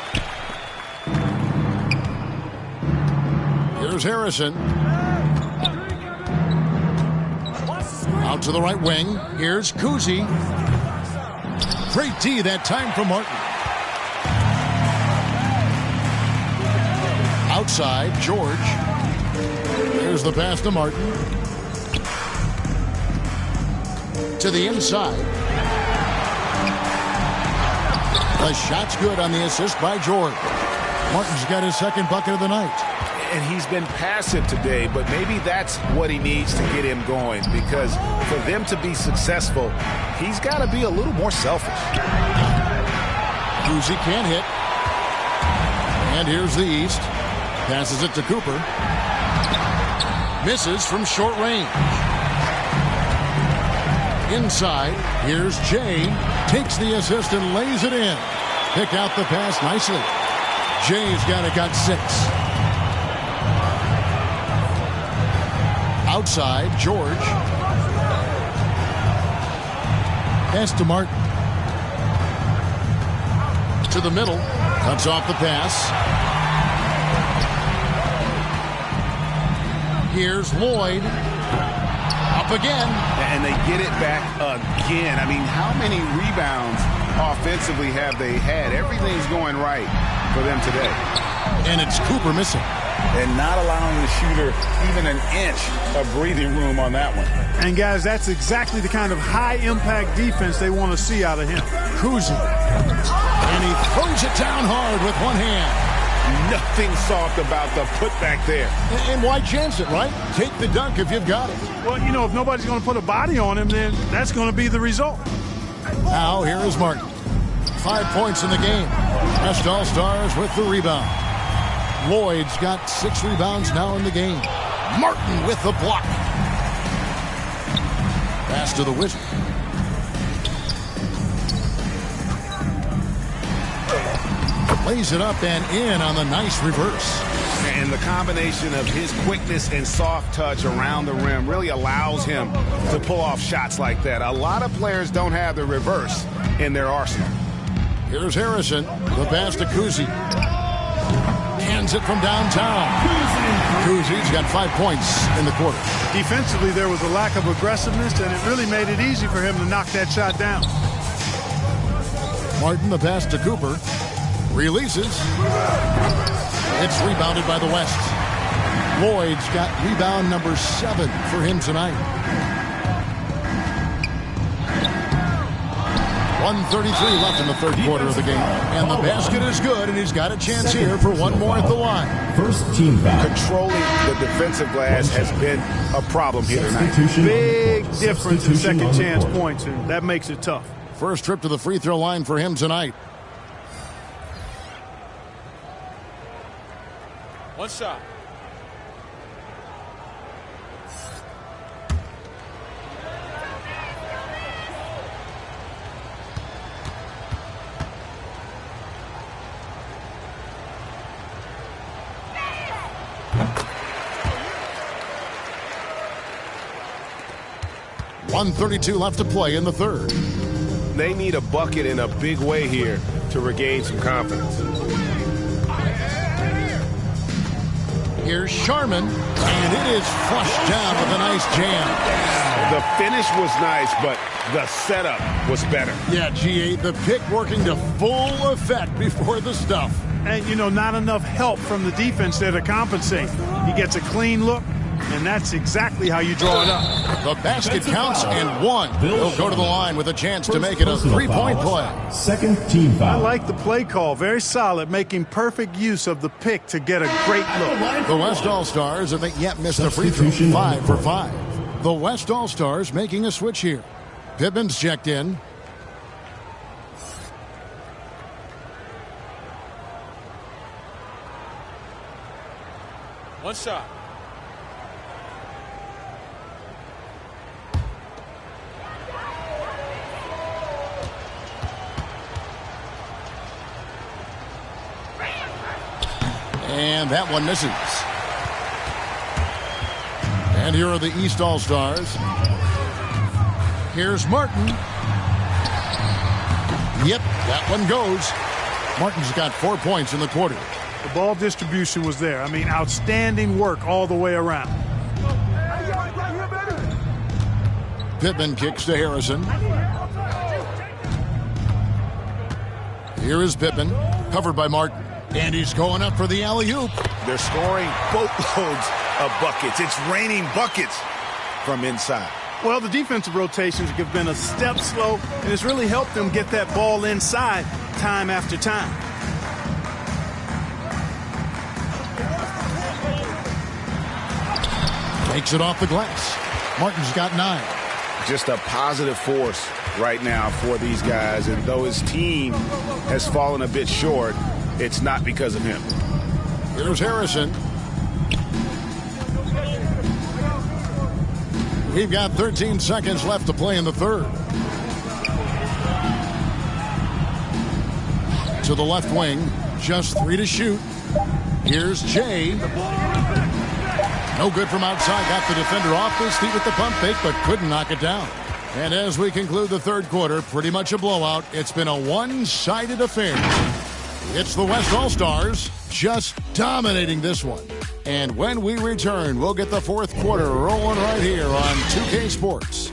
Here's Harrison. Out to the right wing. Here's Kuzi. Great D that time from Martin. Outside, George. Here's the pass to Martin. To the inside. The shot's good on the assist by George. Martin's got his second bucket of the night. And he's been passive today, but maybe that's what he needs to get him going, because for them to be successful, he's got to be a little more selfish. Cousy can't hit. And here's the East. Passes it to Cooper. Misses from short range. Inside, here's Jay. Takes the assist and lays it in. Pick out the pass nicely. Jay's got 6. Outside, George. Pass to Martin. To the middle. Cuts off the pass. Here's Lloyd. Up again. And they get it back again. I mean, how many rebounds offensively have they had? Everything's going right for them today. And it's Cooper missing. And not allowing the shooter even an inch of breathing room on that one. And, guys, that's exactly the kind of high-impact defense they want to see out of him. Cousy. And he throws it down hard with one hand. Nothing soft about the putback there. And why chance it, right? Take the dunk if you've got it. Well, you know, if nobody's going to put a body on him, then that's going to be the result. Now, here is Martin. 5 points in the game. West All-Stars with the rebound. Lloyd's got 6 rebounds now in the game. Martin with the block. Pass to the Wizard. Lays it up and in on the nice reverse. And the combination of his quickness and soft touch around the rim really allows him to pull off shots like that. A lot of players don't have the reverse in their arsenal. Here's Harrison. The pass to Cousy. Hands it from downtown. Cousy's got 5 points in the quarter. Defensively, there was a lack of aggressiveness, and it really made it easy for him to knock that shot down. Martin, the pass to Cooper. Releases. It's rebounded by the West. Lloyd's got rebound number 7 for him tonight. 1:33 left in the third quarter of the game. And the basket is good, and he's got a chance here for one more at the line. First team foul. Controlling the defensive glass has been a problem here tonight. Big difference in second chance points, and that makes it tough. First trip to the free throw line for him tonight. One shot. .132 left to play in the third. They need a bucket in a big way here to regain some confidence. Here's Sharman, and it is flushed down with a nice jam. The finish was nice, but the setup was better. Yeah, G8, the pick working to full effect before the stuff. And, you know, not enough help from the defense there to compensate. He gets a clean look, and that's exactly how you draw it up. The basket counts and one. He'll go to the line with a chance to make it a three-point play. Second team foul. I like the play call. Very solid, making perfect use of the pick to get a great look. The West All-Stars haven't yet missed a free throw. 5 for 5. The West All-Stars making a switch here. Pittman's checked in. One shot. And that one misses. And here are the East All-Stars. Here's Martin. Yep, that one goes. Martin's got 4 points in the quarter. The ball distribution was there. I mean, outstanding work all the way around. Pittman kicks to Harrison. Here is Pittman, covered by Martin. And he's going up for the alley-oop. They're scoring boatloads of buckets. It's raining buckets from inside. Well, the defensive rotations have been a step slow, and it's really helped them get that ball inside time after time. Takes it off the glass. Martin's got 9. Just a positive force right now for these guys. And though his team has fallen a bit short, it's not because of him. Here's Harrison. We've got 13 seconds left to play in the third. To the left wing. Just 3 to shoot. Here's Jay. No good from outside. Got the defender off his feet with the pump fake, but couldn't knock it down. And as we conclude the third quarter, pretty much a blowout. It's been a one-sided affair. It's the West All-Stars just dominating this one. And when we return, we'll get the fourth quarter rolling right here on 2K Sports.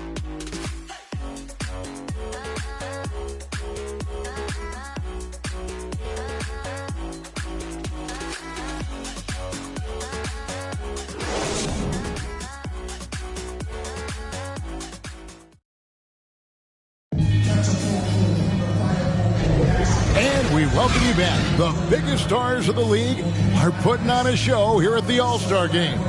Welcome you back. The biggest stars of the league are putting on a show here at the All-Star Game.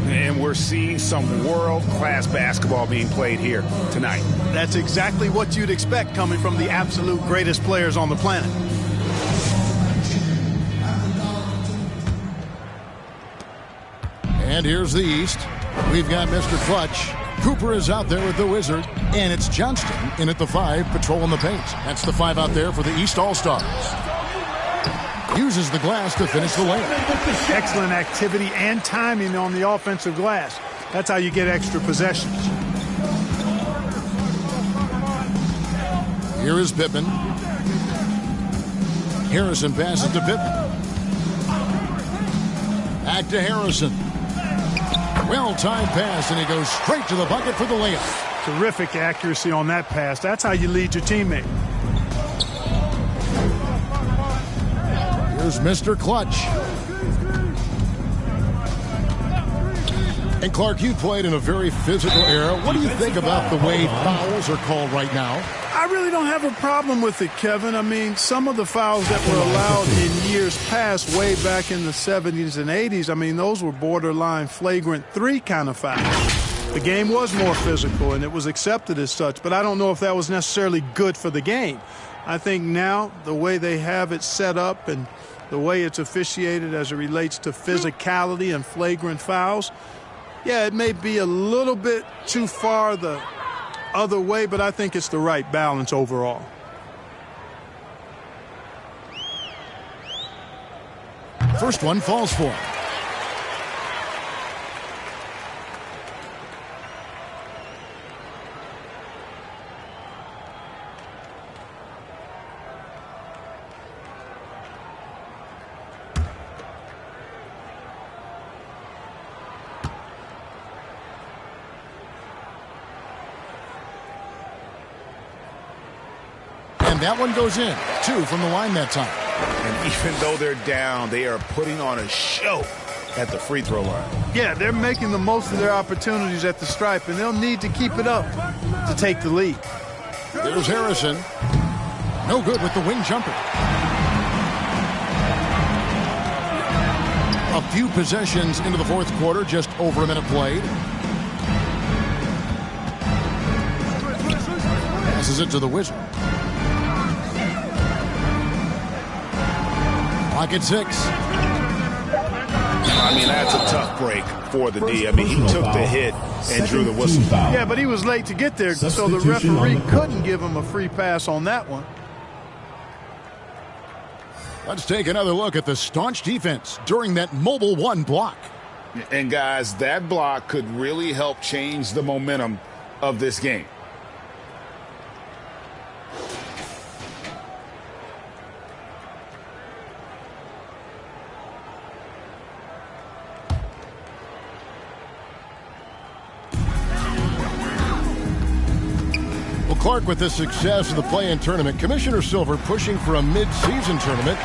And we're seeing some world-class basketball being played here tonight. That's exactly what you'd expect coming from the absolute greatest players on the planet. And here's the East. We've got Mr. Clutch. Cooper is out there with the Wizard, and it's Johnston in at the 5, patrolling the paint. That's the 5 out there for the East All-Stars. Uses the glass to finish the lane. Excellent activity and timing on the offensive glass. That's how you get extra possessions. Here is Pippen. Harrison passes to Pippen. Back to Harrison. Well-timed pass, and he goes straight to the bucket for the layup. Terrific accuracy on that pass. That's how you lead your teammate. Here's Mr. Clutch. And Clark, you played in a very physical era. What do you think about the way fouls are called right now? I really don't have a problem with it, Kevin. I mean, some of the fouls that were allowed in years past, way back in the 70s and 80s, I mean, those were borderline flagrant 3 kind of fouls. The game was more physical, and it was accepted as such, but I don't know if that was necessarily good for the game. I think now the way they have it set up and the way it's officiated as it relates to physicality and flagrant fouls, yeah, it may be a little bit too far the other way, but I think it's the right balance overall. First one falls for him. That one goes in. 2 from the line that time. And even though they're down, they are putting on a show at the free throw line. Yeah, they're making the most of their opportunities at the stripe, and they'll need to keep it up to take the lead. There's Harrison. No good with the wing jumper. A few possessions into the fourth quarter, just over a minute played. Passes it to the Wizard. Pocket 6. I mean, that's a tough break for the D. I mean, he took the hit and drew the whistle. Yeah, but he was late to get there, so the referee couldn't give him a free pass on that one. Let's take another look at the staunch defense during that mobile 1 block. And, guys, that block could really help change the momentum of this game. Clark, with the success of the play-in tournament, Commissioner Silver pushing for a mid-season tournament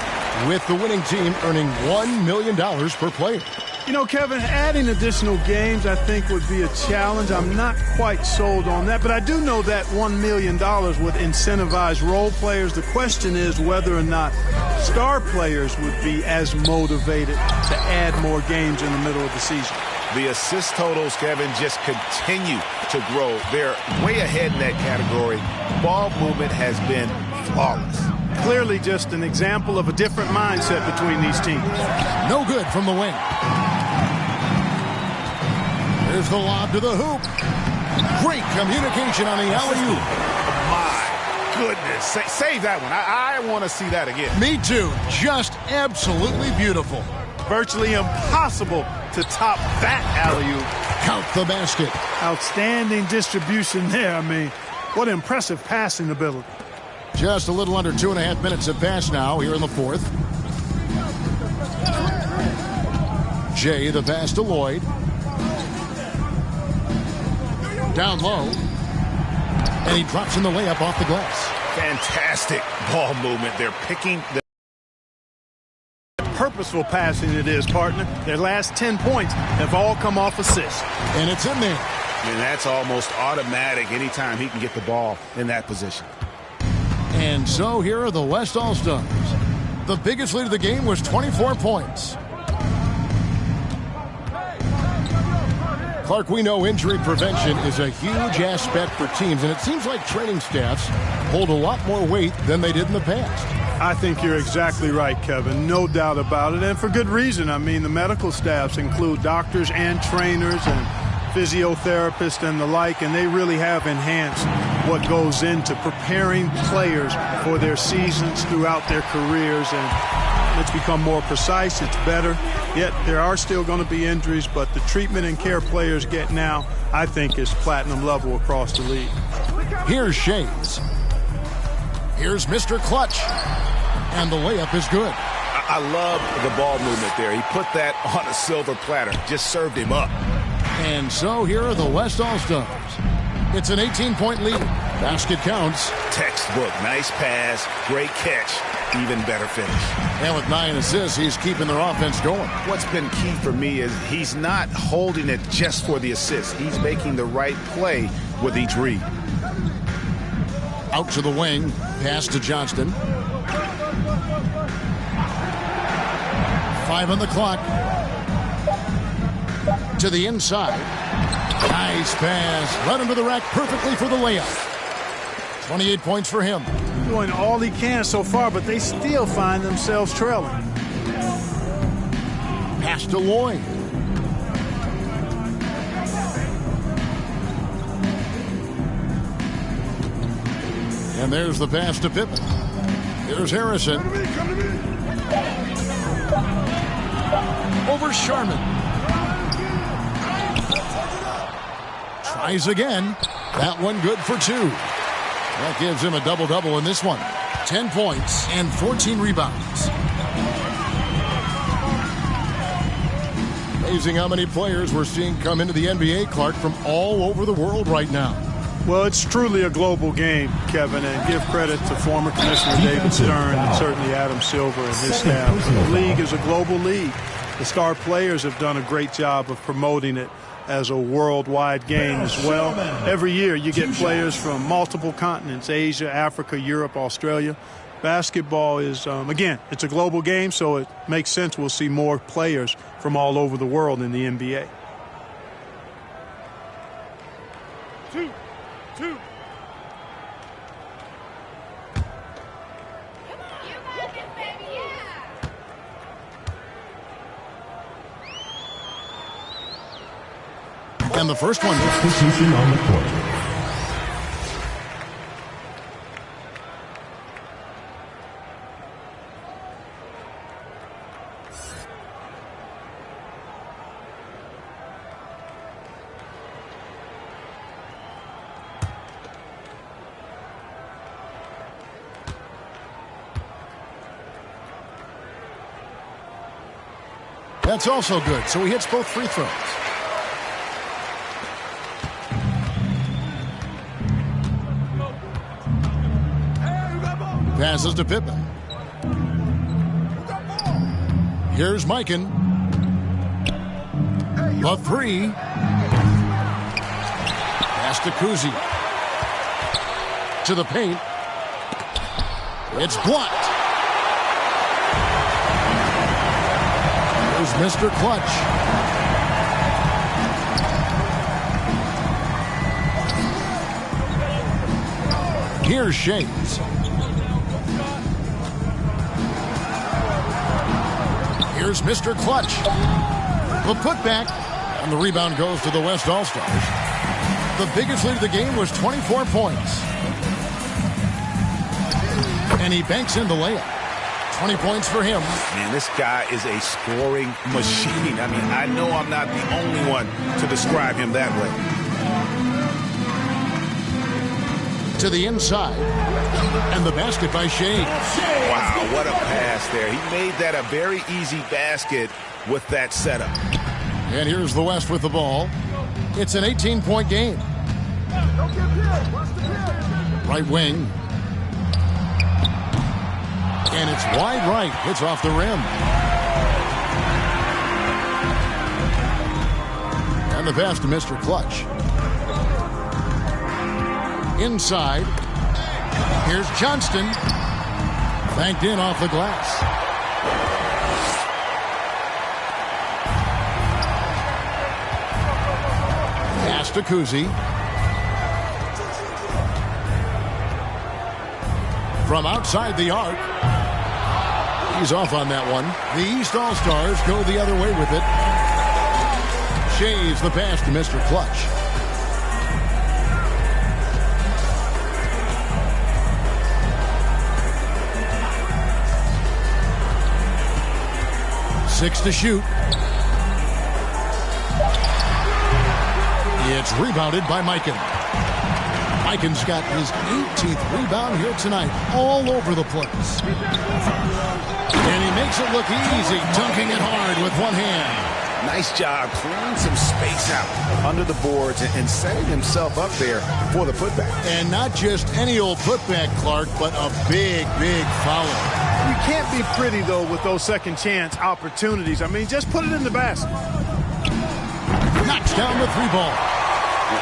with the winning team earning $1 million per player. You know, Kevin, adding additional games I think would be a challenge. I'm not quite sold on that, but I do know that $1 million would incentivize role players. The question is whether or not star players would be as motivated to add more games in the middle of the season. The assist totals, Kevin, just continue to grow. They're way ahead in that category. Ball movement has been flawless. Clearly just an example of a different mindset between these teams. No good from the wing. There's the lob to the hoop. Great communication on the alley-oop. My goodness. Save that one. I want to see that again. Me too. Just absolutely beautiful. Virtually impossible to top that alley-oop. Count the basket. Outstanding distribution there. I mean, what impressive passing ability. Just a little under 2.5 minutes have passed now here in the fourth. Jay, the pass to Lloyd. Down low. And he drops in the layup off the glass. Fantastic ball movement. They're picking the purposeful passing it is, partner. Their last 10 points have all come off assists. And it's in there. And that's almost automatic anytime he can get the ball in that position. And so here are the West All-Stars. The biggest lead of the game was 24 points. Clark, we know injury prevention is a huge aspect for teams, and it seems like training staffs hold a lot more weight than they did in the past. I think you're exactly right, Kevin. No doubt about it, and for good reason. I mean, the medical staffs include doctors and trainers and physiotherapists and the like, and they really have enhanced what goes into preparing players for their seasons throughout their careers, and it's become more precise, it's better. Yet there are still going to be injuries, but the treatment and care players get now, I think, is platinum level across the league. Here's Shades. Here's Mr. Clutch. And the layup is good. I love the ball movement there. He put that on a silver platter, just served him up. And so here are the West All-Stars. It's an 18-point lead. Basket counts. Textbook. Nice pass. Great catch. Even better finish. And with 9 assists, he's keeping their offense going. What's been key for me is he's not holding it just for the assist. He's making the right play with each read. Out to the wing. Pass to Johnston. 5 on the clock. To the inside. Nice pass. Led him to the rack perfectly for the layup. 28 points for him. Doing all he can so far, but they still find themselves trailing. Pass to Lloyd. And there's the pass to Pippen. Here's Harrison. Over Sharman. Tries again. That one good for 2. That gives him a double-double in this one. 10 points and 14 rebounds. Amazing how many players we're seeing come into the NBA, Clark, from all over the world right now. Well, it's truly a global game, Kevin, and give credit to former Commissioner David Stern and certainly Adam Silver and his staff. The league is a global league. The star players have done a great job of promoting it as a worldwide game as well. Every year you get players from multiple continents, Asia, Africa, Europe, Australia. Basketball is, again, it's a global game, so it makes sense we'll see more players from all over the world in the NBA. 2. And the first one. Substitution on the court. That's also good. So he hits both free throws. Passes to Pippen. Here's Mikan. The 3. Pass to Kuzi. To the paint. It's blocked. Here's Mr. Clutch. Here's Shays. Here's Mr. Clutch. The putback, and the rebound goes to the West All-Stars. The biggest lead of the game was 24 points. And he banks in the layup. 20 points for him. Man, this guy is a scoring machine. I mean, I know I'm not the only one to describe him that way. To the inside. And the basket by Shea. Wow, what a pass there. He made that a very easy basket with that setup. And here's the West with the ball. It's an 18-point game. Right wing. And it's wide right. It's off the rim. And the pass to Mr. Clutch. Inside. Here's Johnston. Banked in off the glass. Pass to Kuzi. From outside the arc. He's off on that one. The East All-Stars go the other way with it. Shays the pass to Mr. Clutch. Six to shoot. It's rebounded by Mikan. Mikan's got his 18th rebound here tonight, all over the place. And he makes it look easy, dunking it hard with one hand. Nice job clearing some space out under the boards and setting himself up there for the putback. And not just any old putback, Clark, but a big, big foul. You can't be pretty, though, with those second chance opportunities. I mean, just put it in the basket. Knocks down the three ball.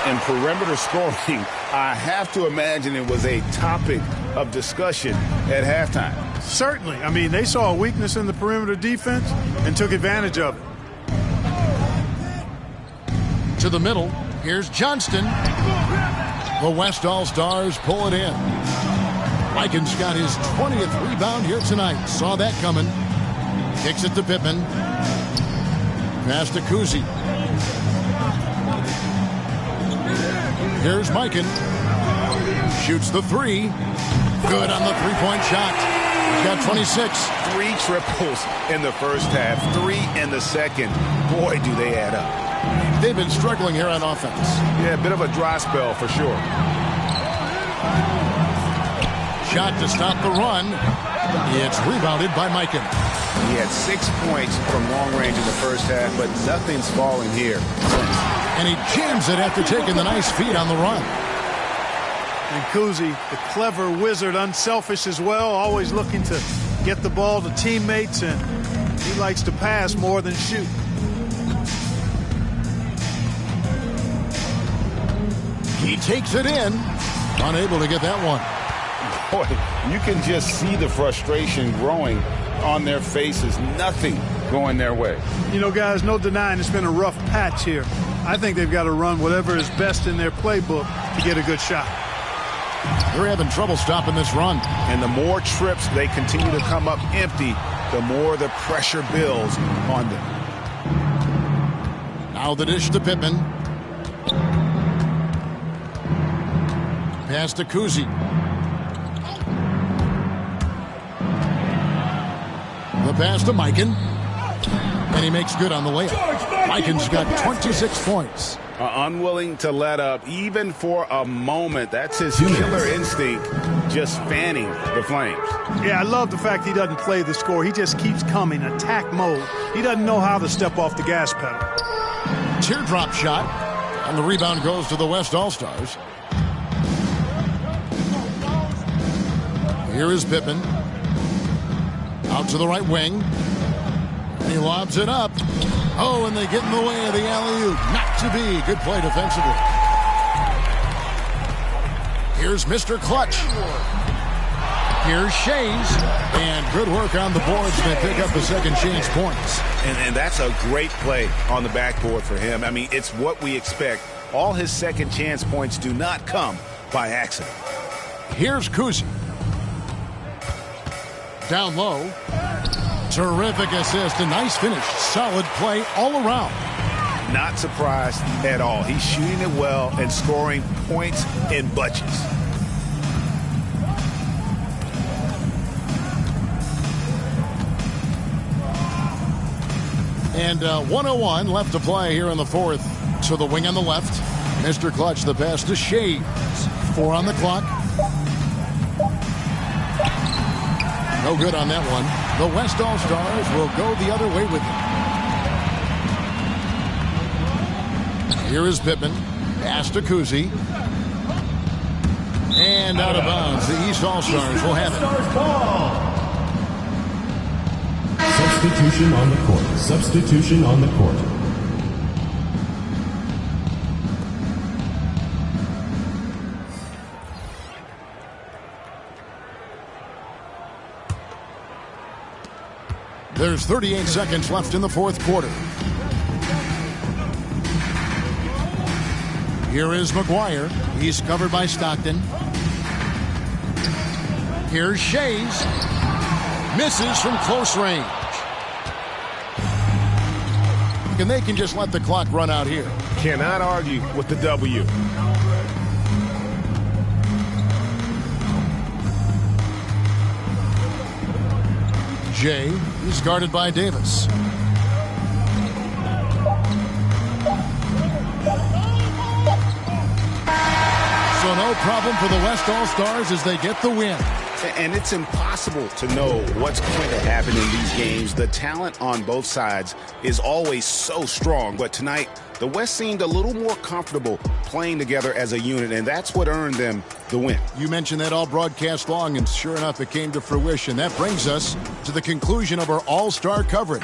In perimeter scoring, I have to imagine it was a topic of discussion at halftime. Certainly. I mean, they saw a weakness in the perimeter defense and took advantage of it. To the middle. Here's Johnston. The West All-Stars pull it in. Mikan's got his 20th rebound here tonight. Saw that coming. Kicks it to Pittman. Pass to Kuzi. Here's Mikan. Shoots the three. Good on the three-point shot. He's got 26. 3 triples in the first half, 3 in the second. Boy, do they add up. They've been struggling here on offense. Yeah, a bit of a dry spell for sure. Shot to stop the run. It's rebounded by Mikan. He had 6 points from long range in the first half, but nothing's falling here. And he jams it after taking the nice feed on the run. And Kuzi, the clever wizard, unselfish as well, always looking to get the ball to teammates, and he likes to pass more than shoot. He takes it in. Unable to get that one. Boy, you can just see the frustration growing on their faces. Nothing going their way. You know, guys, no denying it's been a rough patch here. I think they've got to run whatever is best in their playbook to get a good shot. They're having trouble stopping this run. And the more trips they continue to come up empty, the more the pressure builds on them. Now the dish to Pittman. Pass to Kuzi. The pass to Mikan. And he makes good on the layup. Mikan's got 26 points. Unwilling to let up, even for a moment. That's his killer instinct, just fanning the flames. Yeah, I love the fact he doesn't play the score. He just keeps coming, attack mode. He doesn't know how to step off the gas pedal. Teardrop shot. And the rebound goes to the West All-Stars. Here is Pittman. Out to the right wing. And he lobs it up. Oh, and they get in the way of the alley-oop. Not to be. Good play defensively. Here's Mr. Clutch. Here's Shays. And good work on the boards. They pick up the second chance points. And that's a great play on the backboard for him. I mean, it's what we expect. All his second chance points do not come by accident. Here's Kuzi. Down low. Terrific assist. A nice finish. Solid play all around. Not surprised at all. He's shooting it well and scoring points in bunches. And 1:01 left to play here in the fourth. To the wing on the left. Mr. Clutch, the pass to Shays. 4 on the clock. No good on that one. The West All-Stars will go the other way with it. Here is Pittman. Pass to Kuzi. And out of bounds. The East All-Stars will have it. Substitution on the court. Substitution on the court. There's 38 seconds left in the fourth quarter. Here is McGuire. He's covered by Stockton. Here's Shays. Misses from close range. And they can just let the clock run out here. Cannot argue with the W. Jay is guarded by Davis. So no problem for the West All-Stars as they get the win. And it's impossible to know what's going to happen in these games. The talent on both sides is always so strong. But tonight, the West seemed a little more comfortable playing together as a unit, and that's what earned them the win. You mentioned that all broadcast long, and sure enough, it came to fruition. That brings us to the conclusion of our all-star coverage.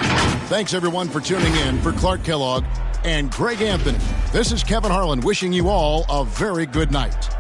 Thanks, everyone, for tuning in. For Clark Kellogg and Greg Anthony, this is Kevin Harlan wishing you all a very good night.